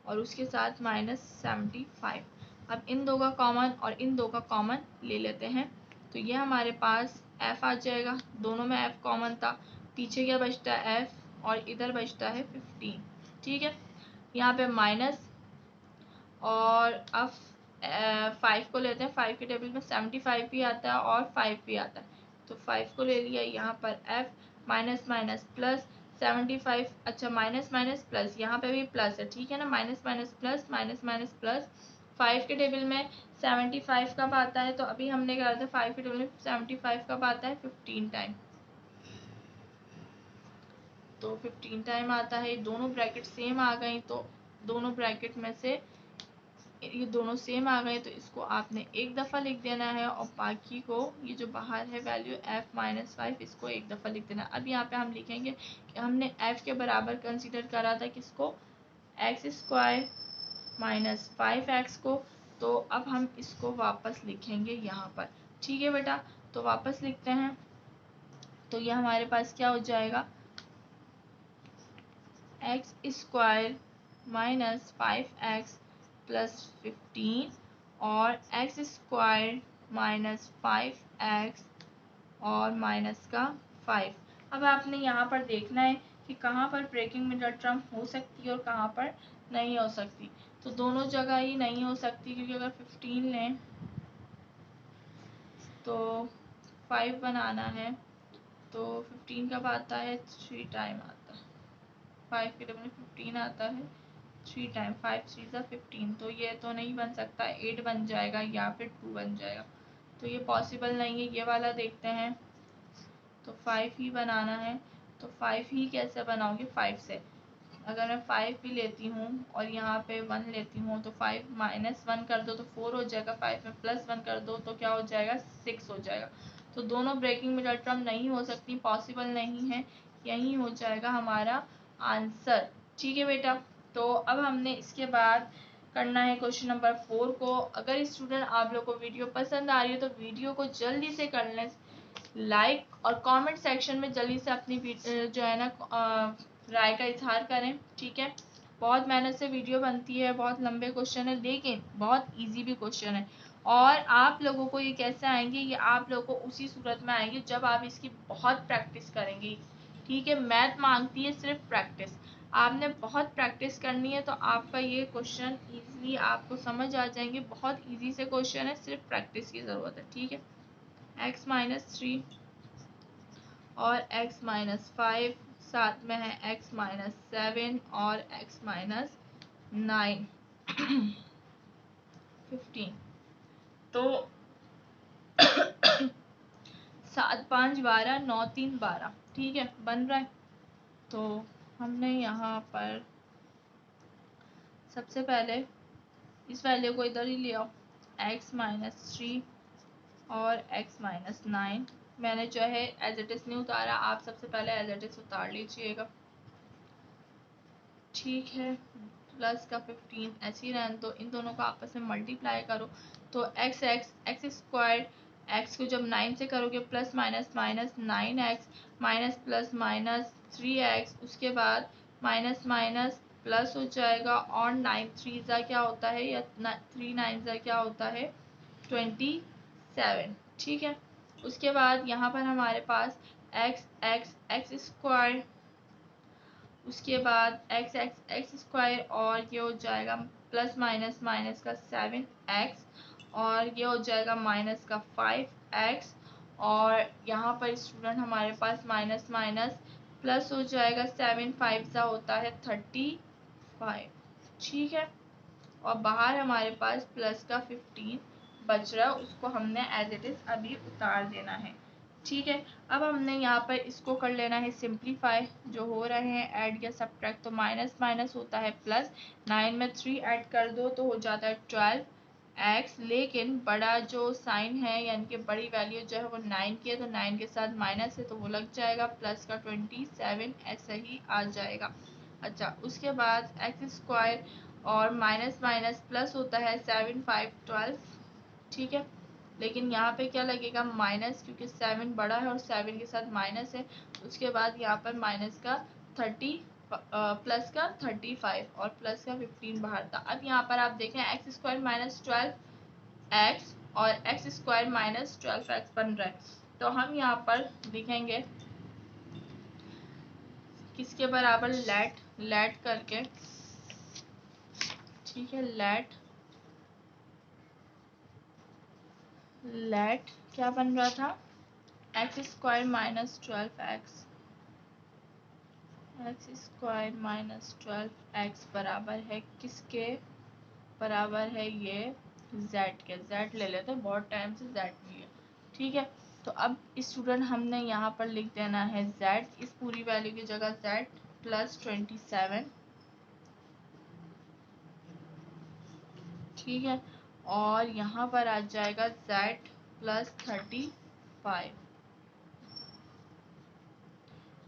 और उसके साथ माइनस 75। अब इन दो का कॉमन और इन दो का कॉमन ले लेते हैं, तो ये हमारे पास f आ जाएगा, दोनों में f कॉमन था, पीछे क्या बचता है f और इधर बचता है 15, ठीक है। यहाँ पे माइनस और अब 5 को लेते हैं, 5 के टेबल में 75 भी आता है और 5 भी आता है, तो 5 को ले लिया, यहाँ पर f माइनस माइनस प्लस 75, अच्छा माइनस माइनस प्लस, यहाँ पे भी प्लस है, ठीक है ना, minus minus plus minus minus plus. 5 के टेबल में 75 कब आता है, तो अभी हमने कहा था 5 के टेबल में 75 कब आता है 15 टाइम, तो 15 टाइम आता है। दोनों ब्रैकेट सेम आ गई, तो दोनों ब्रैकेट में से ये दोनों सेम आ गए तो इसको आपने एक दफ़ा लिख देना है और बाकी को ये जो बाहर है वैल्यू f माइनस 5 इसको एक दफ़ा लिख देना। अब यहाँ पे हम लिखेंगे कि हमने f के बराबर कंसीडर करा था किसको, एक्स स्क्वायर माइनस 5x को, तो अब हम इसको वापस लिखेंगे यहाँ पर, ठीक है बेटा। तो वापस लिखते हैं, तो ये हमारे पास क्या हो जाएगा x square minus 5x plus 15 और एक्स स्क्वायर माइनस 5x और माइनस का 5। अब आपने यहाँ पर देखना है कि कहाँ पर ब्रेकिंग मिडल टर्म हो सकती है और कहाँ पर नहीं हो सकती। तो दोनों जगह ही नहीं हो सकती, क्योंकि अगर 15 लें तो 5 बनाना है तो 15 कब आता है 3 टाइम आता है, 5 के टेबल में 15 आता है 3 टाइम, 5 3 ज़ा 15, तो ये तो नहीं बन सकता, 8 बन जाएगा या फिर 2 बन जाएगा, तो ये पॉसिबल नहीं है। ये वाला देखते हैं, तो 5 ही बनाना है, तो 5 ही कैसे बनाओगे 5 से, अगर मैं 5 भी लेती हूँ और यहाँ पे 1 लेती हूँ तो 5 माइनस 1 कर दो तो 4 हो जाएगा, 5 में प्लस 1 कर दो तो क्या हो जाएगा 6 हो जाएगा। तो दोनों ब्रेकिंग मिडल टर्म नहीं हो सकती, पॉसिबल नहीं है, यही हो जाएगा हमारा आंसर, ठीक है बेटा। तो अब हमने इसके बाद करना है क्वेश्चन नंबर 4 को। अगर स्टूडेंट आप लोग को वीडियो पसंद आ रही है तो वीडियो को जल्दी से कर लें लाइक और कमेंट सेक्शन में जल्दी से अपनी जो है ना राय का इजहार करें, ठीक है। बहुत मेहनत से वीडियो बनती है, बहुत लंबे क्वेश्चन है लेकिन बहुत इजी भी क्वेश्चन है, और आप लोगों को ये कैसे आएंगे, ये आप लोगों को उसी सूरत में आएंगे जब आप इसकी बहुत प्रैक्टिस करेंगे, ठीक है। मैथ मांगती है सिर्फ प्रैक्टिस, आपने बहुत प्रैक्टिस करनी है तो आपका ये क्वेश्चन इजीली आपको समझ आ जाएंगे, बहुत इजी से क्वेश्चन है, सिर्फ प्रैक्टिस की ज़रूरत है, ठीक है। x माइनस 3 और x माइनस 5 साथ में है x माइनस 7 और x माइनस 9 15। तो 7 5 12 9 3 12, ठीक है, बन रहा है। तो हमने यहाँ पर सबसे पहले इस वैल्यू को इधर ही ले आओ, x माइनस 3 और x माइनस 9। मैंने जो है एज इट इज नहीं उतारा, आप सबसे पहले एज इट इज उतार लीजिएगा, ठीक है। प्लस का 15 ऐसे ही रहने दो, इन दोनों को आपस में मल्टीप्लाई करो तो एक्स स्क्वायर, एक्स को जब 9 से करोगे plus minus minus 9x minus plus minus 3x, उसके बाद माइनस माइनस प्लस हो जाएगा और 9 3 ज़ा क्या होता है, या 3 9 ज़ा क्या होता है 27, ठीक है। उसके बाद यहाँ पर हमारे पास एक्स स्क्वायर, उसके बाद एक्स स्क्वायर और ये हो जाएगा प्लस माइनस माइनस का 7x और ये हो जाएगा माइनस का 5x, और यहाँ पर स्टूडेंट हमारे पास माइनस माइनस प्लस हो जाएगा, 7 5 सा होता है 35, ठीक है। और बाहर हमारे पास प्लस का 15 बच रहा है, उसको हमने एज इट इज अभी उतार देना है, ठीक है। अब हमने यहाँ पर इसको कर लेना है सिंप्लीफाई, जो हो रहे हैं ऐड या सब्ट्रैक्ट, तो माइनस माइनस होता है प्लस, 9 में 3 ऐड कर दो तो हो जाता है 12x, लेकिन बड़ा जो साइन है यानी कि बड़ी वैल्यू जो है वो 9 की है, तो 9 के साथ माइनस है तो वो लग जाएगा, प्लस का 27 ऐसा ही आ जाएगा। अच्छा, उसके बाद एक्स स्क्वायर और माइनस माइनस प्लस होता है 7 5 12, ठीक है। लेकिन यहाँ पे क्या लगेगा माइनस, क्योंकि 7 बड़ा है और 7 के साथ माइनस है। उसके बाद यहाँ पर माइनस का 30 प्लस का 35 और प्लस का 15 बाहर था। अब यहाँ पर आप देखें एक्स स्क्वायर माइनस 12x और एक्स स्क्वायर माइनस 12x बन रहा है, तो हम यहाँ पर लिखेंगे किसके बराबर, लेट करके, ठीक है। लेट क्या बन रहा था, x square minus 12x, x square minus 12x बराबर है किसके, बराबर है ये z के, z ले लेते हैं, बहुत टाइम से z नहीं है, ठीक है। तो अब स्टूडेंट हमने यहाँ पर लिख देना है z, इस पूरी वैल्यू की जगह z प्लस 27, ठीक है। और यहाँ पर आ जाएगा z प्लस 35,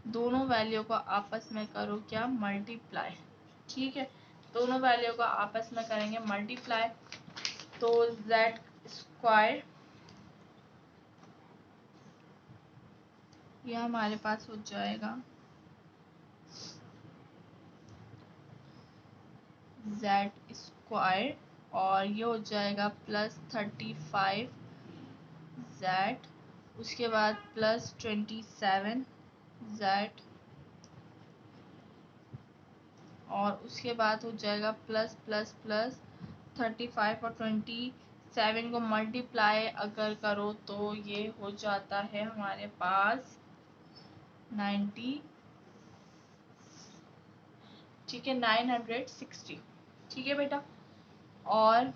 दोनों वैल्यू को आपस में करो क्या, मल्टीप्लाई, ठीक है। दोनों वैल्यू को आपस में करेंगे मल्टीप्लाई, तो z स्क्वायर यह हमारे पास हो जाएगा z स्क्वायर और ये हो जाएगा प्लस 35 z, उसके बाद प्लस 27 z, और उसके बाद हो जाएगा प्लस प्लस प्लस 35 और 27 को मल्टीप्लाई अगर करो तो ये हो जाता है हमारे पास 90, ठीक है, 960, ठीक है बेटा। और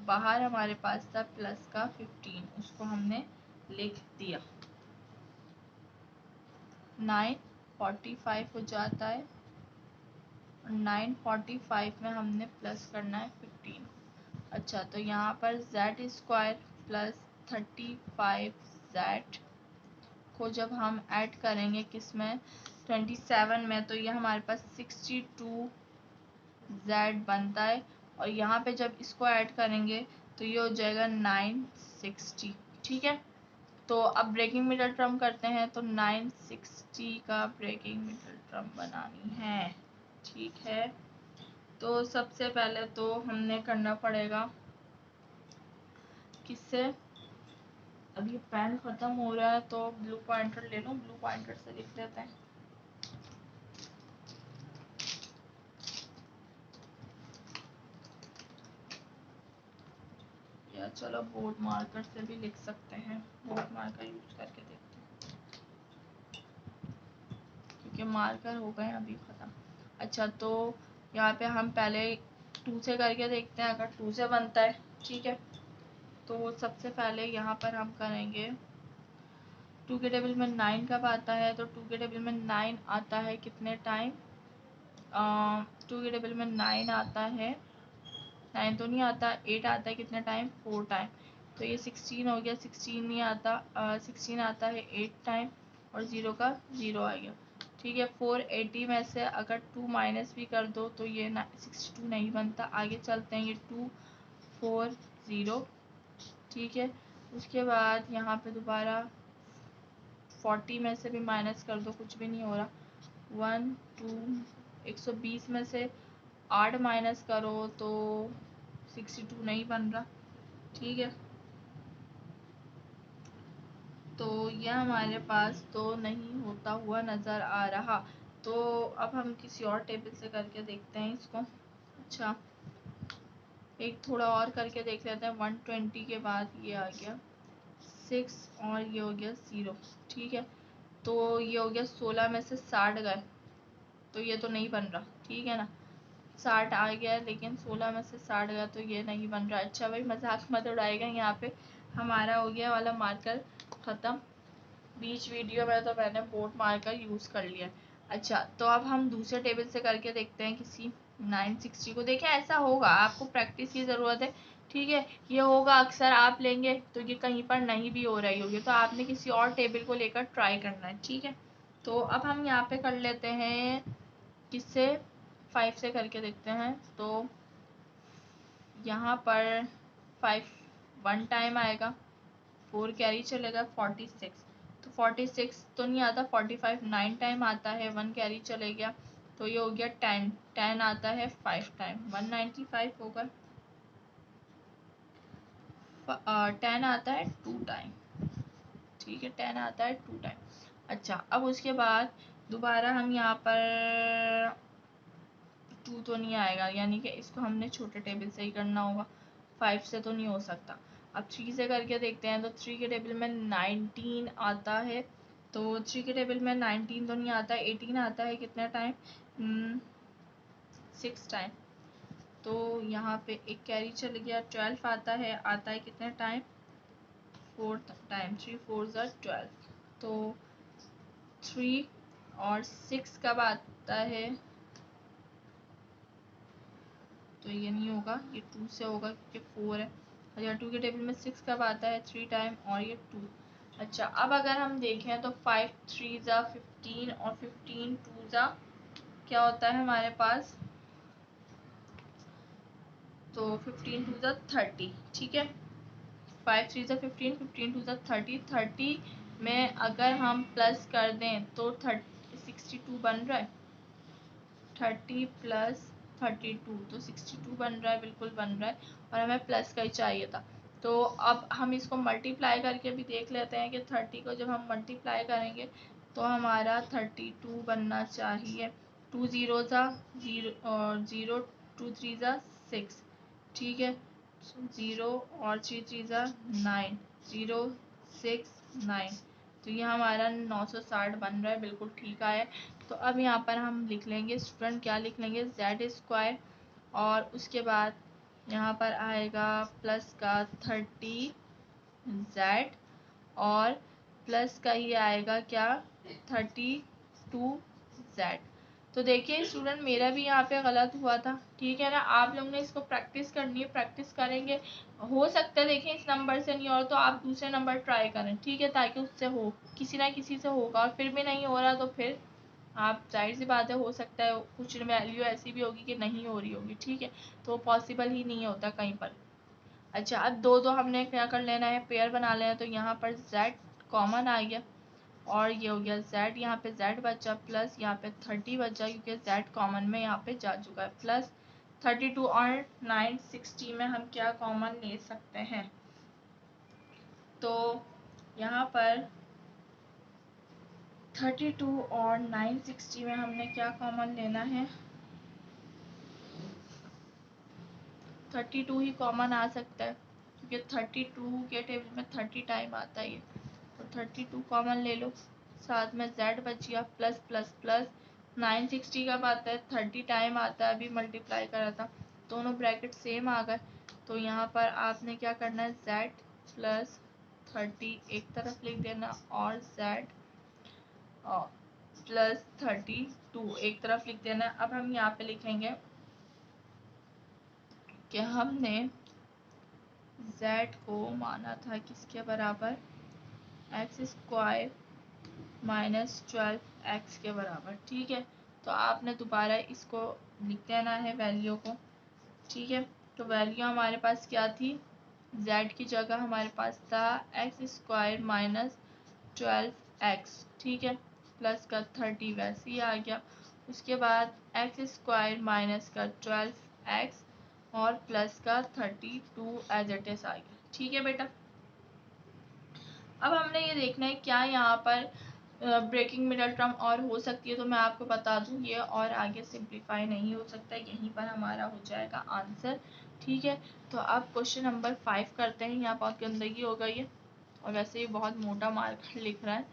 बाहर हमारे पास था प्लस का 15, उसको हमने लिख दिया, 945 हो जाता है, 945 में हमने प्लस करना है 15। अच्छा, तो यहाँ पर z स्क्वायर प्लस 35z को जब हम ऐड करेंगे किस में, 27 में, तो ये हमारे पास 62z बनता है, और यहाँ पे जब इसको ऐड करेंगे तो ये हो जाएगा 960, ठीक है। तो अब ब्रेकिंग मिडल टर्म करते हैं, तो 960 का ब्रेकिंग मिडल टर्म बनानी है, ठीक है। तो सबसे पहले तो हमने करना पड़ेगा किससे, अब ये पेन खत्म हो रहा है तो ब्लू पॉइंटर ले लो, ब्लू पॉइंटर से लिख लेते हैं। या चलो बोर्ड मार्कर से भी लिख सकते हैं, बोर्ड मार्कर यूज करके देखते हैं, क्योंकि मार्कर हो गए अभी ख़त्म। अच्छा, तो यहाँ पे हम पहले 2 से करके देखते हैं, अगर 2 से बनता है ठीक है। तो सबसे पहले यहाँ पर हम करेंगे 2 के टेबल में 9 कब आता है, तो 2 के टेबल में 9 आता है कितने टाइम, 2 के टेबल में 9 आता है, 9 तो नहीं आता, 8 आता है कितने टाइम, 4 टाइम। तो ये 16 हो गया, 16 नहीं आता, 16 आता है 8 टाइम और 0 का 0 आ गया ठीक है। 480 में से अगर 2 माइनस भी कर दो तो ये 62 नहीं बनता। आगे चलते हैं, ये 2 4 0 ठीक है। उसके बाद यहाँ पे दोबारा 40 में से भी माइनस कर दो, कुछ भी नहीं हो रहा। 1 2 120 में से 8 माइनस करो तो 62 नहीं बन रहा ठीक है। तो यह हमारे पास तो नहीं होता हुआ नज़र आ रहा। तो अब हम किसी और टेबल से करके देखते हैं इसको। अच्छा, एक थोड़ा और करके देख लेते हैं। 120 के बाद ये आ गया 6 और ये हो गया 0 ठीक है। तो ये हो गया 16 में से 60 गए तो ये तो नहीं बन रहा ठीक है ना। 60 आ गया लेकिन 16 में से 60 गया तो ये नहीं बन रहा। अच्छा भाई, मजाक मत उड़ाएगा। यहाँ पे हमारा हो गया वाला मार्कर ख़त्म। बीच वीडियो में तो मैंने बोर्ड मार्कर यूज़ कर लिया। अच्छा, तो अब हम दूसरे टेबल से करके देखते हैं किसी 960 को। देखें, ऐसा होगा, आपको प्रैक्टिस की ज़रूरत है ठीक है। ये होगा अक्सर आप लेंगे तो ये कहीं पर नहीं भी हो रही होगी, तो आपने किसी और टेबल को लेकर ट्राई करना है ठीक है। तो अब हम यहाँ पे कर लेते हैं किससे, 5 से करके देखते हैं। तो यहाँ पर 5 1 टाइम आएगा, 4 कैरी चलेगा, 46 तो 46 तो नहीं आता, 45 9 टाइम आता है, 1 कैरी चले गया तो ये हो गया 10 10 आता है 5 टाइम, 195 होगा। 10 आता है 2 टाइम ठीक है, 10 आता है 2 टाइम। अच्छा, अब उसके बाद दोबारा हम यहाँ पर 2 तो नहीं आएगा, यानी कि इसको हमने छोटे टेबल से ही करना होगा, 5 से तो नहीं हो सकता। अब 3 से करके देखते हैं। तो 3 के टेबल में 19 आता है, तो 3 के टेबल में 19 तो नहीं आता, 18 आता है कितने टाइम, 6 टाइम। तो यहाँ पे एक कैरी चल गया, 12 आता है कितने टाइम, 4 टाइम, 3 4 12। तो 3 और 6 कब आता है, तो ये नहीं होगा, ये 2 से होगा क्योंकि 4 है। अच्छा, 2 के टेबल में 6 कब आता है, 3 टाइम और ये 2। अच्छा, अब अगर हम देखें तो 5 3 ज़ा 15 और 15 2 ज़ा क्या होता है हमारे पास, तो 15 2 ज़ा 30 ठीक है। 5 3 ज़ा 15 15 2 ज़ा 30 30 में अगर हम प्लस कर दें तो 62 बन रहा है। 30 प्लस 32 तो 62 बन रहा है, बिल्कुल बन रहा है, और हमें प्लस का ही चाहिए था। तो अब हम इसको मल्टीप्लाई करके भी देख लेते हैं कि 30 को जब हम मल्टीप्लाई करेंगे तो हमारा 32 बनना चाहिए। 2 ज़ीरो ज़ा 0 और 0, 2 3 ज़ा 6 ठीक है, 0 और 3 3 ज़ा 9, 0 6 9, तो ये हमारा 960 बन रहा है, बिल्कुल ठीक आया। तो अब यहाँ पर हम लिख लेंगे स्टूडेंट, क्या लिख लेंगे, जेड स्क्वायर, और उसके बाद यहाँ पर आएगा प्लस का 30 जेड और प्लस का ही आएगा क्या 32 जेड। तो देखिए स्टूडेंट, मेरा भी यहाँ पे गलत हुआ था ठीक है ना। आप लोग ने इसको प्रैक्टिस करनी है, प्रैक्टिस करेंगे हो सकता है, देखिए इस नंबर से नहीं हो तो आप दूसरे नंबर ट्राई करें ठीक है, ताकि उससे हो, किसी ना किसी से होगा। और फिर भी नहीं हो रहा तो फिर आप, जाहिर सी बात है, हो सकता है कुछ वैल्यू ऐसी भी होगी कि नहीं हो रही होगी ठीक है, तो पॉसिबल ही नहीं होता कहीं पर। अच्छा, अब दो दो हमने क्या कर लेना है, पेयर बना लेना है। तो यहाँ पर z कॉमन आ गया और ये हो गया z, यहाँ पे z बचा, प्लस यहाँ पे 30 बचा क्योंकि z कॉमन में यहाँ पे जा चुका है, प्लस 32 और 960 में हम क्या कॉमन ले सकते हैं। तो यहाँ पर 32 और 960 में हमने क्या कॉमन लेना है, 32 ही कॉमन आ सकता है क्योंकि 32 के टेबल में 30 टाइम आता है, तो 32 कॉमन ले लो। साथ में z बच गया प्लस प्लस प्लस 960 कब आता है 30 टाइम आता है, अभी मल्टीप्लाई करा था, दोनों ब्रैकेट सेम आ गए। तो यहाँ पर आपने क्या करना है z प्लस 30 एक तरफ लिख देना और z प्लस 32 एक तरफ लिख देना। अब हम यहाँ पे लिखेंगे कि हमने z को माना था किसके बराबर, एक्स स्क्वायर माइनस 12x के बराबर। ठीक है, तो आपने दोबारा इसको लिख देना है वैल्यू को। ठीक है, तो वैल्यू हमारे पास क्या थी, z की जगह हमारे पास था एक्स स्क्वायर माइनस 12x। ठीक है, प्लस का 30 वैसे ही आ गया, उसके बाद एक्स स्क्वायर माइनस का 12x और प्लस का 32 एज इट इज आ गया। ठीक है बेटा, अब हमने ये देखना है क्या यहाँ पर ब्रेकिंग मिडल टर्म और हो सकती है, तो मैं आपको बता दूं ये और आगे सिंप्लीफाई नहीं हो सकता, यहीं पर हमारा हो जाएगा आंसर। ठीक है, तो अब क्वेश्चन नंबर 5 करते हैं। यहाँ बहुत गंदगी हो गई है और वैसे ही बहुत मोटा मार्कर लिख रहा है,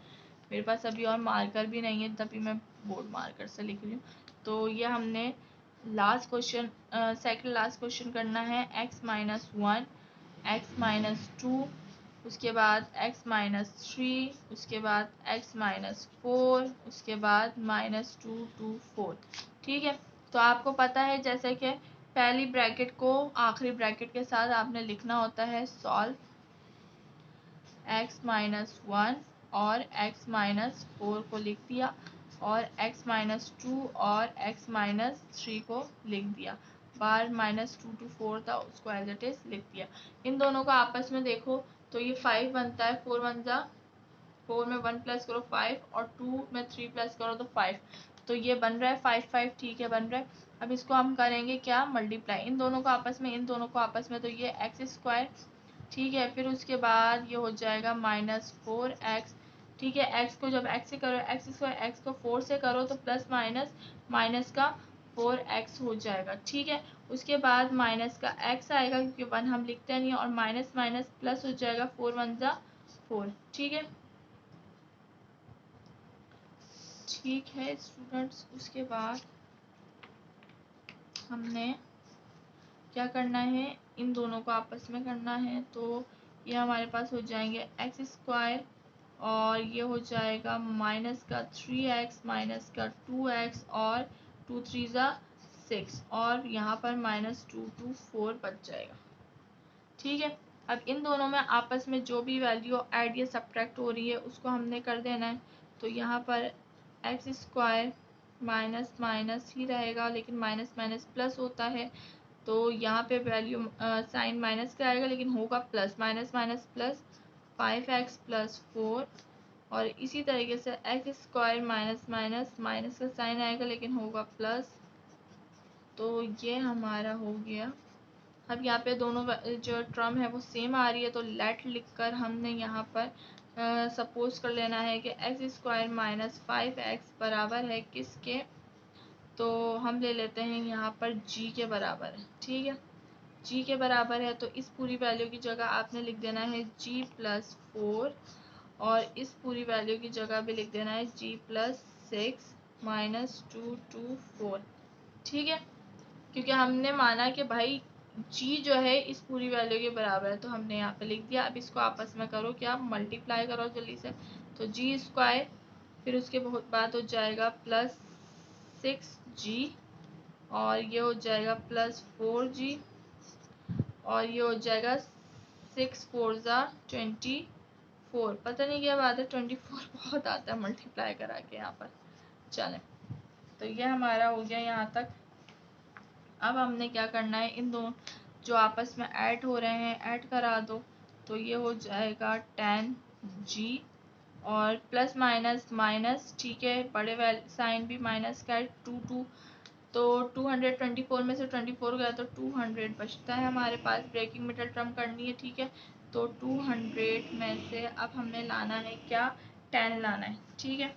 मेरे पास अभी और मार्कर भी नहीं है, तभी मैं बोर्ड मार्कर से लिख रही हूँ। तो ये हमने last question second last question करना है, x माइनस 1 x माइनस 2 उसके बाद x माइनस 3 उसके बाद x माइनस 4 उसके बाद माइनस 2 2 4। ठीक है, तो आपको पता है जैसे कि पहली ब्रैकेट को आखिरी ब्रैकेट के साथ आपने लिखना होता है सॉल्व x माइनस 1 और x माइनस 4 को लिख दिया और x माइनस 2 और x माइनस 3 को लिख दिया, बार माइनस 2 to 4 था उसको एज इट इज लिख दिया। इन दोनों को आपस में देखो तो ये 5 बनता है, 4 1 जा 4 में 1 प्लस करो 5 और 2 में 3 प्लस करो तो 5, तो ये बन रहा है 5 5। ठीक है, बन रहा है। अब इसको हम करेंगे क्या, मल्टीप्लाई इन दोनों को आपस में, इन दोनों को आपस में, तो ये एक्स स्क्वायर। ठीक है, फिर उसके बाद ये हो जाएगा माइनस 4x। ठीक है, x को जब x से करो एक्स स्क्वायर, x को 4 से करो तो प्लस माइनस माइनस का 4x हो जाएगा। ठीक है, उसके बाद माइनस का x आएगा क्योंकि 1 हम लिखते नहीं और माइनस माइनस प्लस हो जाएगा 4 1 जा 4। ठीक है, ठीक है स्टूडेंट्स, उसके बाद हमने क्या करना है, इन दोनों को आपस में करना है। तो ये हमारे पास हो जाएंगे एक्स स्क्वायर और ये हो जाएगा माइनस का 3x माइनस का 2x और 2 3 जा 6 और यहाँ पर माइनस 2 2 4 बच जाएगा। ठीक है, अब इन दोनों में आपस में जो भी वैल्यू ऐड या सब्ट्रैक्ट हो रही है उसको हमने कर देना है। तो यहाँ पर एक्स स्क्वायर माइनस माइनस ही रहेगा लेकिन माइनस माइनस प्लस होता है, तो यहाँ पे वैल्यू साइन माइनस का आएगा लेकिन होगा plus, minus minus plus 5x plus 4 और इसी तरीके से x square minus minus minus का साइन आएगा लेकिन होगा प्लस। तो ये हमारा हो गया। अब यहाँ पे दोनों जो टर्म है वो सेम आ रही है, तो लेट लिखकर हमने यहाँ पर सपोज कर लेना है कि एक्स स्क्वायर माइनस 5x बराबर है किसके, तो हम ले लेते हैं यहाँ पर g के बराबर है। ठीक है, g के बराबर है तो इस पूरी वैल्यू की जगह आपने लिख देना है g प्लस 4 और इस पूरी वैल्यू की जगह भी लिख देना है g प्लस 6 माइनस 2 2 4। ठीक है, क्योंकि हमने माना कि भाई g जो है इस पूरी वैल्यू के बराबर है, तो हमने यहाँ पे लिख दिया। अब इसको आपस में करो क्या, मल्टीप्लाई करो जल्दी से, तो g स्क्वायर फिर उसके बाद हो जाएगा प्लस 6g और ये हो जाएगा प्लस 4g और ये हो जाएगा 6 4 जा 24। पता नहीं क्या बात है, 24 बहुत आता है मल्टीप्लाई करा के यहाँ पर। चलें, तो ये हमारा हो गया यहाँ तक। अब हमने क्या करना है, इन दोनों जो आपस में ऐड हो रहे हैं ऐड करा दो, तो ये हो जाएगा 10g और प्लस माइनस माइनस। ठीक है, बड़े साइन भी माइनस का है 2 2, तो 224 में से 24 गया तो 200 बचता है हमारे पास, ब्रेकिंग मिडल टर्म करनी है। ठीक है, तो 200 में से अब हमने लाना है क्या, 10 लाना है। ठीक है,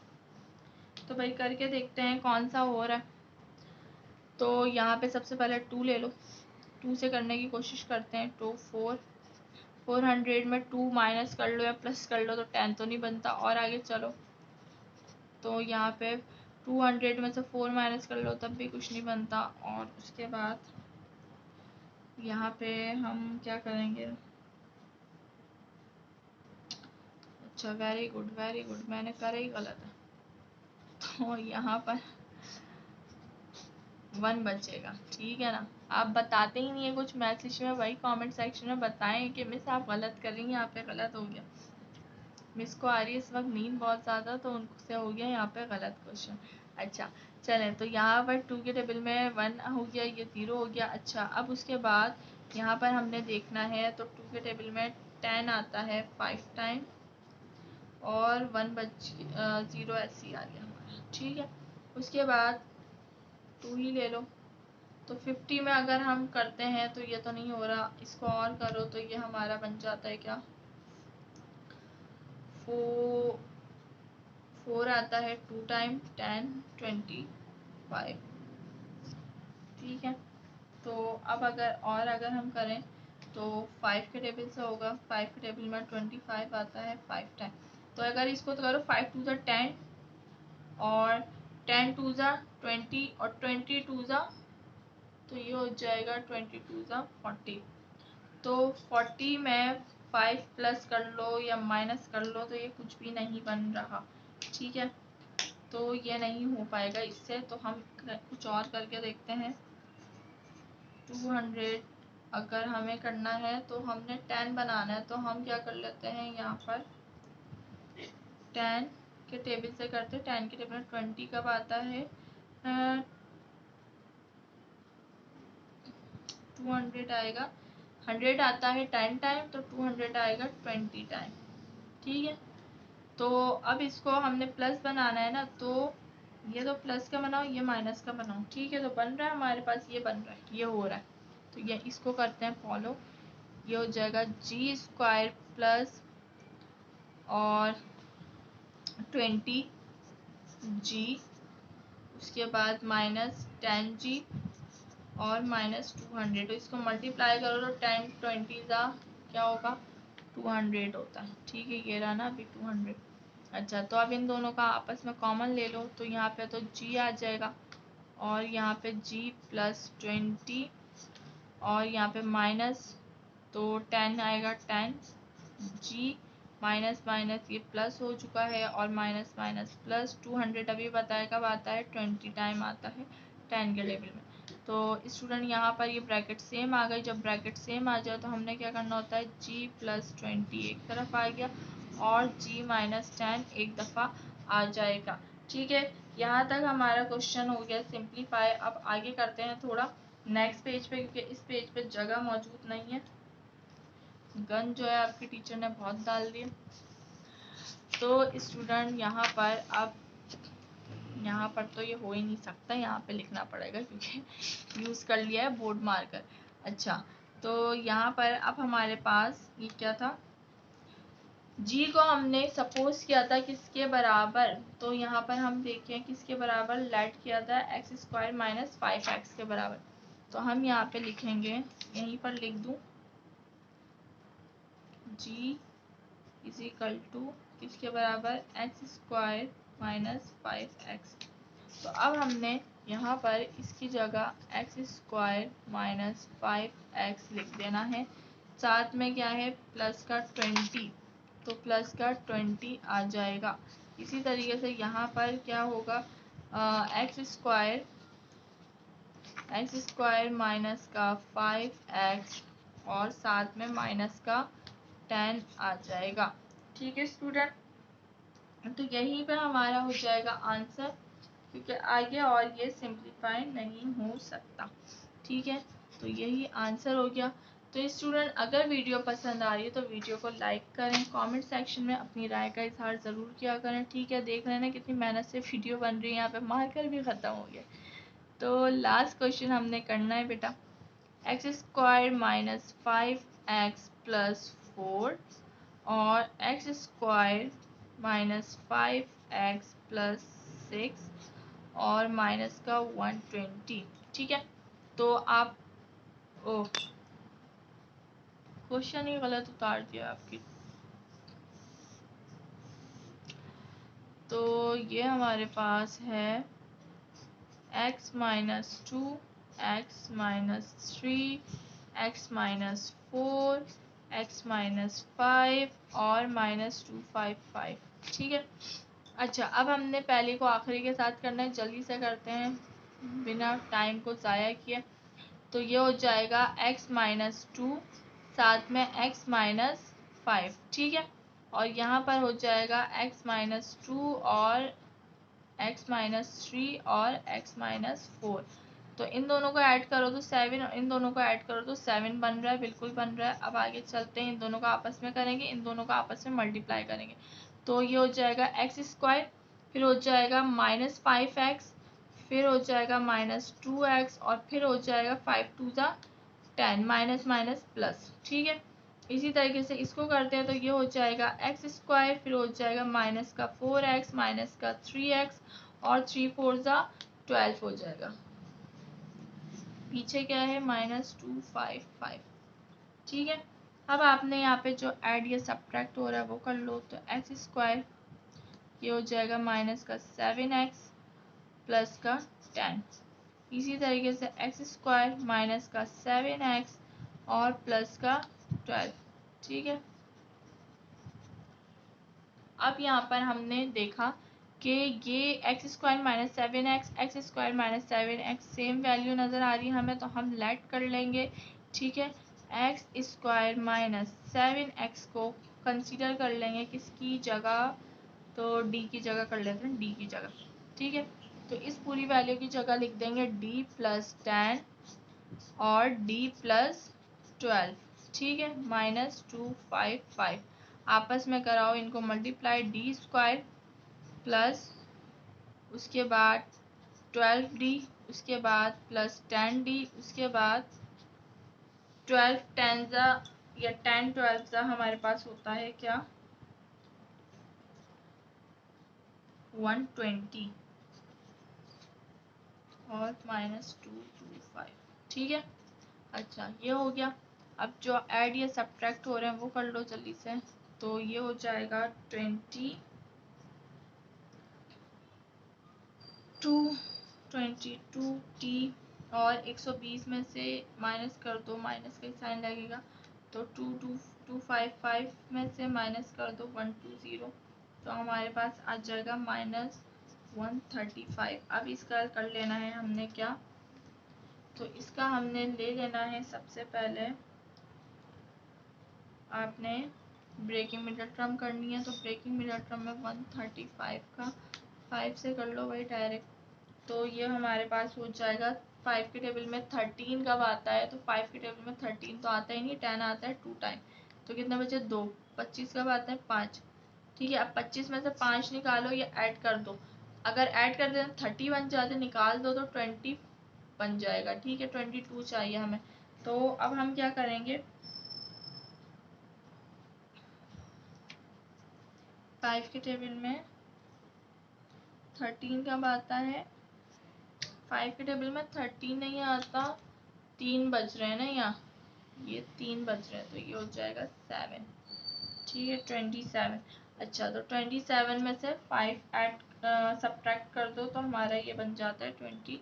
तो भाई करके देखते हैं कौन सा हो रहा है। तो यहाँ पे सबसे पहले 2 ले लो, 2 से करने की कोशिश करते हैं। तो 400 में 2 माइनस कर लो या प्लस कर लो तो 10 तो नहीं बनता, और आगे चलो तो यहाँ पे 200 में से 4 माइनस कर लो तब भी कुछ नहीं बनता। और उसके बाद यहाँ पे हम क्या करेंगे, अच्छा वेरी गुड मैंने करा ही गलत है। तो यहाँ पर 1 बचेगा, ठीक है ना। आप बताते ही नहीं है कुछ मैसेज में, वही कमेंट सेक्शन में बताएं कि मिस आप गलत कर रही हैं, यहाँ पे गलत हो गया। मिस को आ रही है इस वक्त नींद बहुत ज़्यादा, तो उनसे हो गया यहाँ पे गलत क्वेश्चन। अच्छा चलें, तो यहाँ पर 2 के टेबल में 1 हो गया, ये 0 हो गया। अच्छा अब उसके बाद यहाँ पर हमने देखना है, तो 2 के टेबल में 10 आता है 5 टाइम और 1 बच 0 ऐसे ही आ गया हमारा, ठीक है। उसके बाद 2 ही ले लो, तो 50 में अगर हम करते हैं तो ये तो नहीं हो रहा, इसको और करो तो ये हमारा बन जाता है क्या, 4 आता है 2 टाइम 10 25, ठीक है। तो अब अगर हम करें तो 5 के टेबल से होगा, 5 के टेबल में 25 आता है 5 टाइम। तो अगर इसको तो करो 5 टू ज़ा 10 और 10 टू ज़ा 20 और 20 टू ज़ा, तो ये हो जाएगा 20 टू ज़ा 40। तो 40 में 5 प्लस कर लो या माइनस कर लो तो ये कुछ भी नहीं बन रहा, ठीक है। तो ये नहीं हो पाएगा इससे, तो हम कुछ और करके देखते हैं। 200 अगर हमें करना है तो हमने 10 बनाना है, तो हम क्या कर लेते हैं, यहाँ पर 10 के टेबल से करते हैं। 10 के टेबल में 20 कब आता है, 200 आएगा, 100 आता है 10 टाइम, तो 200 आएगा 20 टाइम, ठीक है। तो अब इसको हमने प्लस बनाना है ना, तो ये तो प्लस का बनाओ, ये माइनस का बनाओ, ठीक है। तो बन रहा है हमारे पास, ये बन रहा है, ये हो रहा है। तो ये इसको करते हैं फॉलो, ये हो जाएगा जी स्क्वायर प्लस और 20 जी, उसके बाद माइनस 10 जी और माइनस 200। तो इसको मल्टीप्लाई करो तो 10 20 का क्या होगा, 200 होता है, ठीक है। ये रहा ना अभी 200। अच्छा तो अब इन दोनों का आपस में कॉमन ले लो, तो यहाँ पे तो जी आ जाएगा और यहाँ पे जी प्लस 20 और यहाँ पे माइनस, तो 10 आएगा 10 जी माइनस माइनस ये प्लस हो चुका है और माइनस माइनस प्लस 200 अभी बताया कब आता है, 20 टाइम आता है 10 के टेबल में। तो स्टूडेंट यहाँ पर ये ब्रैकेट सेम आ गई। जब ब्रैकेट सेम आ जाए तो हमने क्या करना होता है, जी प्लस 20 एक तरफ आ गया और जी माइनस 10 एक दफ़ा आ जाएगा, ठीक है। यहाँ तक हमारा क्वेश्चन हो गया सिंप्लीफाई। अब आगे करते हैं थोड़ा नेक्स्ट पेज पे, क्योंकि इस पेज पे जगह मौजूद नहीं है, गन जो है आपके टीचर ने बहुत डाल दिया। तो स्टूडेंट यहाँ पर अब यहाँ पर तो ये हो ही नहीं सकता, यहाँ पे लिखना पड़ेगा क्योंकि यूज़ कर लिया है बोर्ड मार्कर। अच्छा तो यहाँ पर अब हमारे पास ये क्या था, जी को हमने सपोज किया था किसके बराबर, तो यहाँ पर हम देखें किसके बराबर लेट किया था, एक्स स्क्वायर माइनस 5x के बराबर। तो हम यहाँ पे लिखेंगे, यहीं पर लिख दूँ, जी इज इक्वल टू किसके बराबर, एक्स स्क्वायर माइनस 5x। तो अब हमने यहाँ पर इसकी जगह एक्स स्क्वायर माइनस 5x लिख देना है, साथ में क्या है प्लस का 20, तो प्लस का 20 आ जाएगा। इसी तरीके से यहाँ पर क्या होगा, एक्स स्क्वायर माइनस का 5x और साथ में माइनस का 10 आ जाएगा, ठीक है स्टूडेंट। तो यहीं पे हमारा हो जाएगा आंसर, क्योंकि आगे और ये सिंप्लीफाई नहीं हो सकता, ठीक है। तो यही आंसर हो गया। तो स्टूडेंट अगर वीडियो पसंद आ रही है तो वीडियो को लाइक करें, कमेंट सेक्शन में अपनी राय का इजहार ज़रूर किया करें, ठीक है। देख रहे हैं कितनी मेहनत से वीडियो बन रही है, यहाँ पे मार्कर भी ख़त्म हो गया। तो लास्ट क्वेश्चन हमने करना है बेटा, x square minus 5x plus 4 और x square minus 5x plus 6 और माइनस का 120, ठीक है। तो आप ओ क्वेश्चन ही गलत उतार दिया आपकी। तो ये हमारे पास है x - 2, x - 3, x - 4, x - 5 और -255। ठीक है। अच्छा, अब हमने पहले को आखिरी के साथ करना है, जल्दी से करते हैं बिना टाइम को ज़ाया किए। तो ये हो जाएगा x - 2 साथ में x - 5। ठीक है। और यहाँ पर हो जाएगा x - 2 और x - 3 और x - 4। तो इन दोनों को ऐड करो तो 7 और इन दोनों को ऐड करो तो 7 बन रहा है, बिल्कुल बन रहा है। अब आगे चलते हैं, इन दोनों का आपस में करेंगे, इन दोनों का आपस में मल्टीप्लाई करेंगे। तो ये हो जाएगा x², फिर हो जाएगा -5x, फिर हो जाएगा -2x और फिर हो जाएगा 5 2 10, माइनस माइनस प्लस। ठीक है। इसी तरीके से इसको करते हैं तो ये हो जाएगा x², फिर हो जाएगा -4x, -3x और 3 4 12 हो जाएगा। पीछे क्या है -255। ठीक है। अब आपने यहाँ पे जो ऐड या सब्ट्रैक्ट हो रहा है वो कर लो। तो x² ये हो जाएगा -7x प्लस का 10। इसी तरीके से x² माइनस का 7x और प्लस का 12। ठीक है। अब यहाँ पर हमने देखा कि ये x² - 7x, x² - 7x same value नज़र आ रही है हमें, तो हम लेट कर लेंगे। ठीक है। x² - 7x को कंसीडर कर लेंगे किसकी जगह, तो d की जगह कर लेते हैं, d की जगह। ठीक है। तो इस पूरी वैल्यू की जगह लिख देंगे d + 10 और d + 12। ठीक है। -255 आपस में कराओ इनको मल्टीप्लाई, d² प्लस उसके बाद 12d, उसके बाद प्लस 10d, उसके बाद 12 10 या 10 12 हमारे पास होता है क्या 120 और -225। ठीक है। अच्छा, ये हो गया। अब जो ऐड या सब्ट्रैक्ट हो रहे हैं वो कर लो जल्दी से। तो ये हो जाएगा 22t और 120 में से माइनस कर दो, माइनस का साइन लगेगा। तो 255 में से माइनस कर दो 120, तो हमारे पास आ जाएगा -135। अब इसका कर लेना है हमने क्या, तो इसका हमने ले लेना है सबसे पहले आपने ब्रेकिंग मिडल टर्म करनी है। तो ब्रेकिंग मिडल टर्म में 135 का 5 से कर लो भाई डायरेक्ट। तो ये हमारे पास हो जाएगा 5 के टेबल में 13 कब आता है, तो 5 के टेबल में 13 तो आता ही नहीं, 10 आता है 2 टाइम। तो कितने बचे 2। 25 कब आता है 5। ठीक है। अब 25 में से 5 निकालो या ऐड कर दो, अगर ऐड कर दें 30 बन जाते, निकाल दो तो 20 बन जाएगा। ठीक है। 22 चाहिए हमें। तो अब हम क्या करेंगे, 5 के टेबल में 13 कब आता है, 5 के टेबल में 13 नहीं आता, 3 बज रहे हैं ना यहाँ, ये 3 बज रहे हैं, तो ये हो जाएगा 7। ठीक है। 27। अच्छा, तो 27 में से 5 ऐड सब्ट्रैक्ट कर दो तो हमारा ये बन जाता है 22।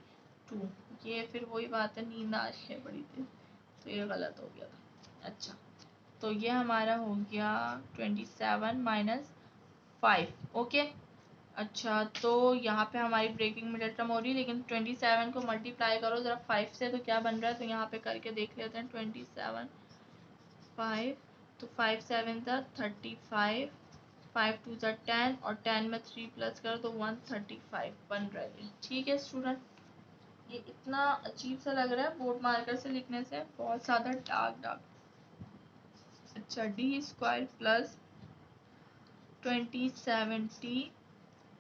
ये फिर वही बात है, नींद आ रही है बड़ी देर, तो ये गलत हो गया था। अच्छा, तो ये हमारा हो गया 27 - 5। ओके। अच्छा, तो यहाँ पे हमारी ब्रेकिंग मिडल टर्म हो रही है, लेकिन 27 को मल्टीप्लाई करो ज़रा 5 से तो क्या बन रहा है, तो यहाँ पे करके देख लेते हैं। 27 5, तो 5 7 35, 5 2 10 और 10 में 3 प्लस करो तो 135 बन रहा है। ठीक है स्टूडेंट, ये इतना अजीब सा लग रहा है बोर्ड मार्कर से लिखने से, बहुत ज़्यादा डार्क डार्क। अच्छा, d² प्लस 27t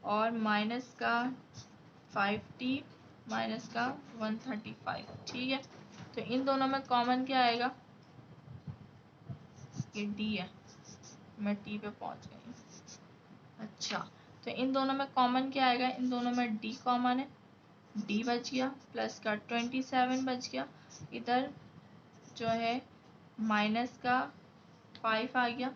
और माइनस का 5t माइनस का 135। ठीक है। तो इन दोनों में कॉमन क्या आएगा, ये d है, मैं t पे पहुंच गई। अच्छा, तो इन दोनों में कॉमन क्या आएगा, इन दोनों में d कॉमन है, d बच गया प्लस का 27 बच गया, इधर जो है माइनस का 5 आ गया,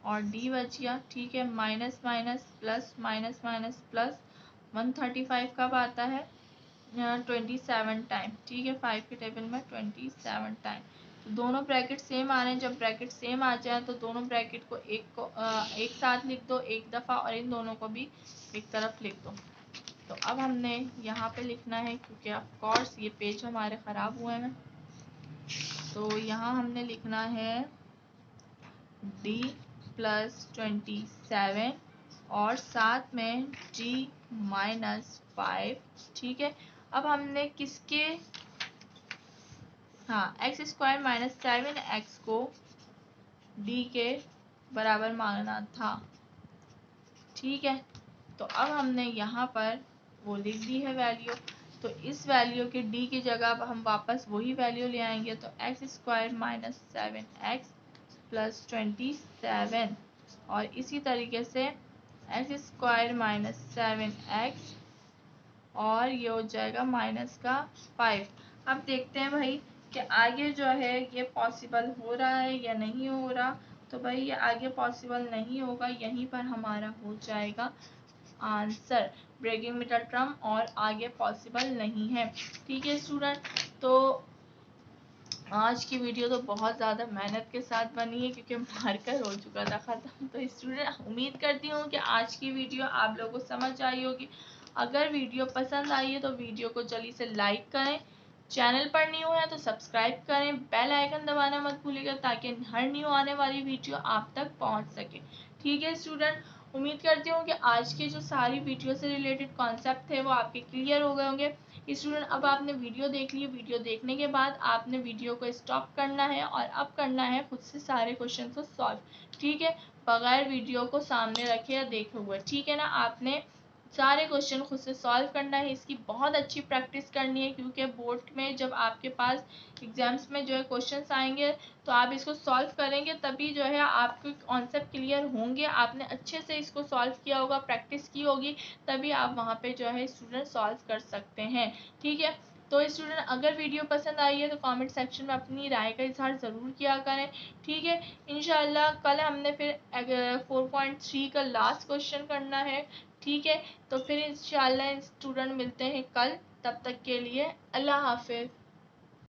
और डी बच गया। ठीक है, minus minus plus minus minus plus 135 कब आता है? 27 टाइम। ठीक है, 5 के टेबल में 27 टाइम। तो दोनों ब्रैकेट सेम आ रहे हैं। जब ब्रैकेट सेम आ जाए तो दोनों ब्रैकेट को एक साथ लिख दो एक दफ़ा, और इन दोनों को भी एक तरफ लिख दो। तो अब हमने यहाँ पे लिखना है, क्योंकि ऑफ कोर्स ये पेज हमारे ख़राब हुए हैं, तो यहाँ हमने लिखना है d प्लस 27 और साथ में g माइनस 5। ठीक है, अब हमने किसके, हाँ, एक्स स्क्वायर माइनस 7x को d के बराबर मांगना था। ठीक है, तो अब हमने यहाँ पर वो लिख दी है वैल्यू। तो इस वैल्यू के d की जगह अब हम वापस वही वैल्यू ले आएंगे। तो x square minus 7x plus 27 और इसी तरीके से एक्स स्क्वायर माइनस 7x और ये हो जाएगा माइनस का 5। अब देखते हैं भाई कि आगे जो है ये पॉसिबल हो रहा है या नहीं हो रहा। तो भाई ये आगे पॉसिबल नहीं होगा, यहीं पर हमारा हो जाएगा आंसर ब्रेकिंग मिडल टर्म, और आगे पॉसिबल नहीं है। ठीक है स्टूडेंट, तो आज की वीडियो तो बहुत ज़्यादा मेहनत के साथ बनी है, क्योंकि मार्कर हो चुका था ख़त्म। तो स्टूडेंट, उम्मीद करती हूँ कि आज की वीडियो आप लोगों को समझ आई होगी। अगर वीडियो पसंद आई है तो वीडियो को जल्दी से लाइक करें, चैनल पर न्यू है तो सब्सक्राइब करें, बेल आइकन दबाना मत भूलिएगा ताकि हर न्यू आने वाली वीडियो आप तक पहुँच सके। ठीक है स्टूडेंट, उम्मीद करती हूँ कि आज के जो सारी वीडियो से रिलेटेड कॉन्सेप्ट थे वो आपके क्लियर हो गए होंगे। स्टूडेंट, अब आपने वीडियो देख ली। वीडियो देखने के बाद आपने वीडियो को स्टॉप करना है और अब करना है खुद से सारे क्वेश्चन को सॉल्व। ठीक है, बगैर वीडियो को सामने रखे या देखे हुए। ठीक है ना, आपने सारे क्वेश्चन खुद से सॉल्व करना है। इसकी बहुत अच्छी प्रैक्टिस करनी है, क्योंकि बोर्ड में जब आपके पास एग्जाम्स में जो है क्वेश्चंस आएंगे तो आप इसको सॉल्व करेंगे, तभी जो है आपके कॉन्सेप्ट क्लियर होंगे। आपने अच्छे से इसको सॉल्व किया होगा, प्रैक्टिस की होगी, तभी आप वहाँ पे जो है स्टूडेंट सॉल्व कर सकते हैं। ठीक है, तो स्टूडेंट, अगर वीडियो पसंद आई है तो कमेंट सेक्शन में अपनी राय का इजहार ज़रूर किया करें। ठीक है, इंशाल्लाह कल हमने फिर 4.3 का लास्ट क्वेश्चन करना है। ठीक है, तो फिर इंशाल्लाह स्टूडेंट मिलते हैं कल। तब तक के लिए अल्लाह हाफिज़।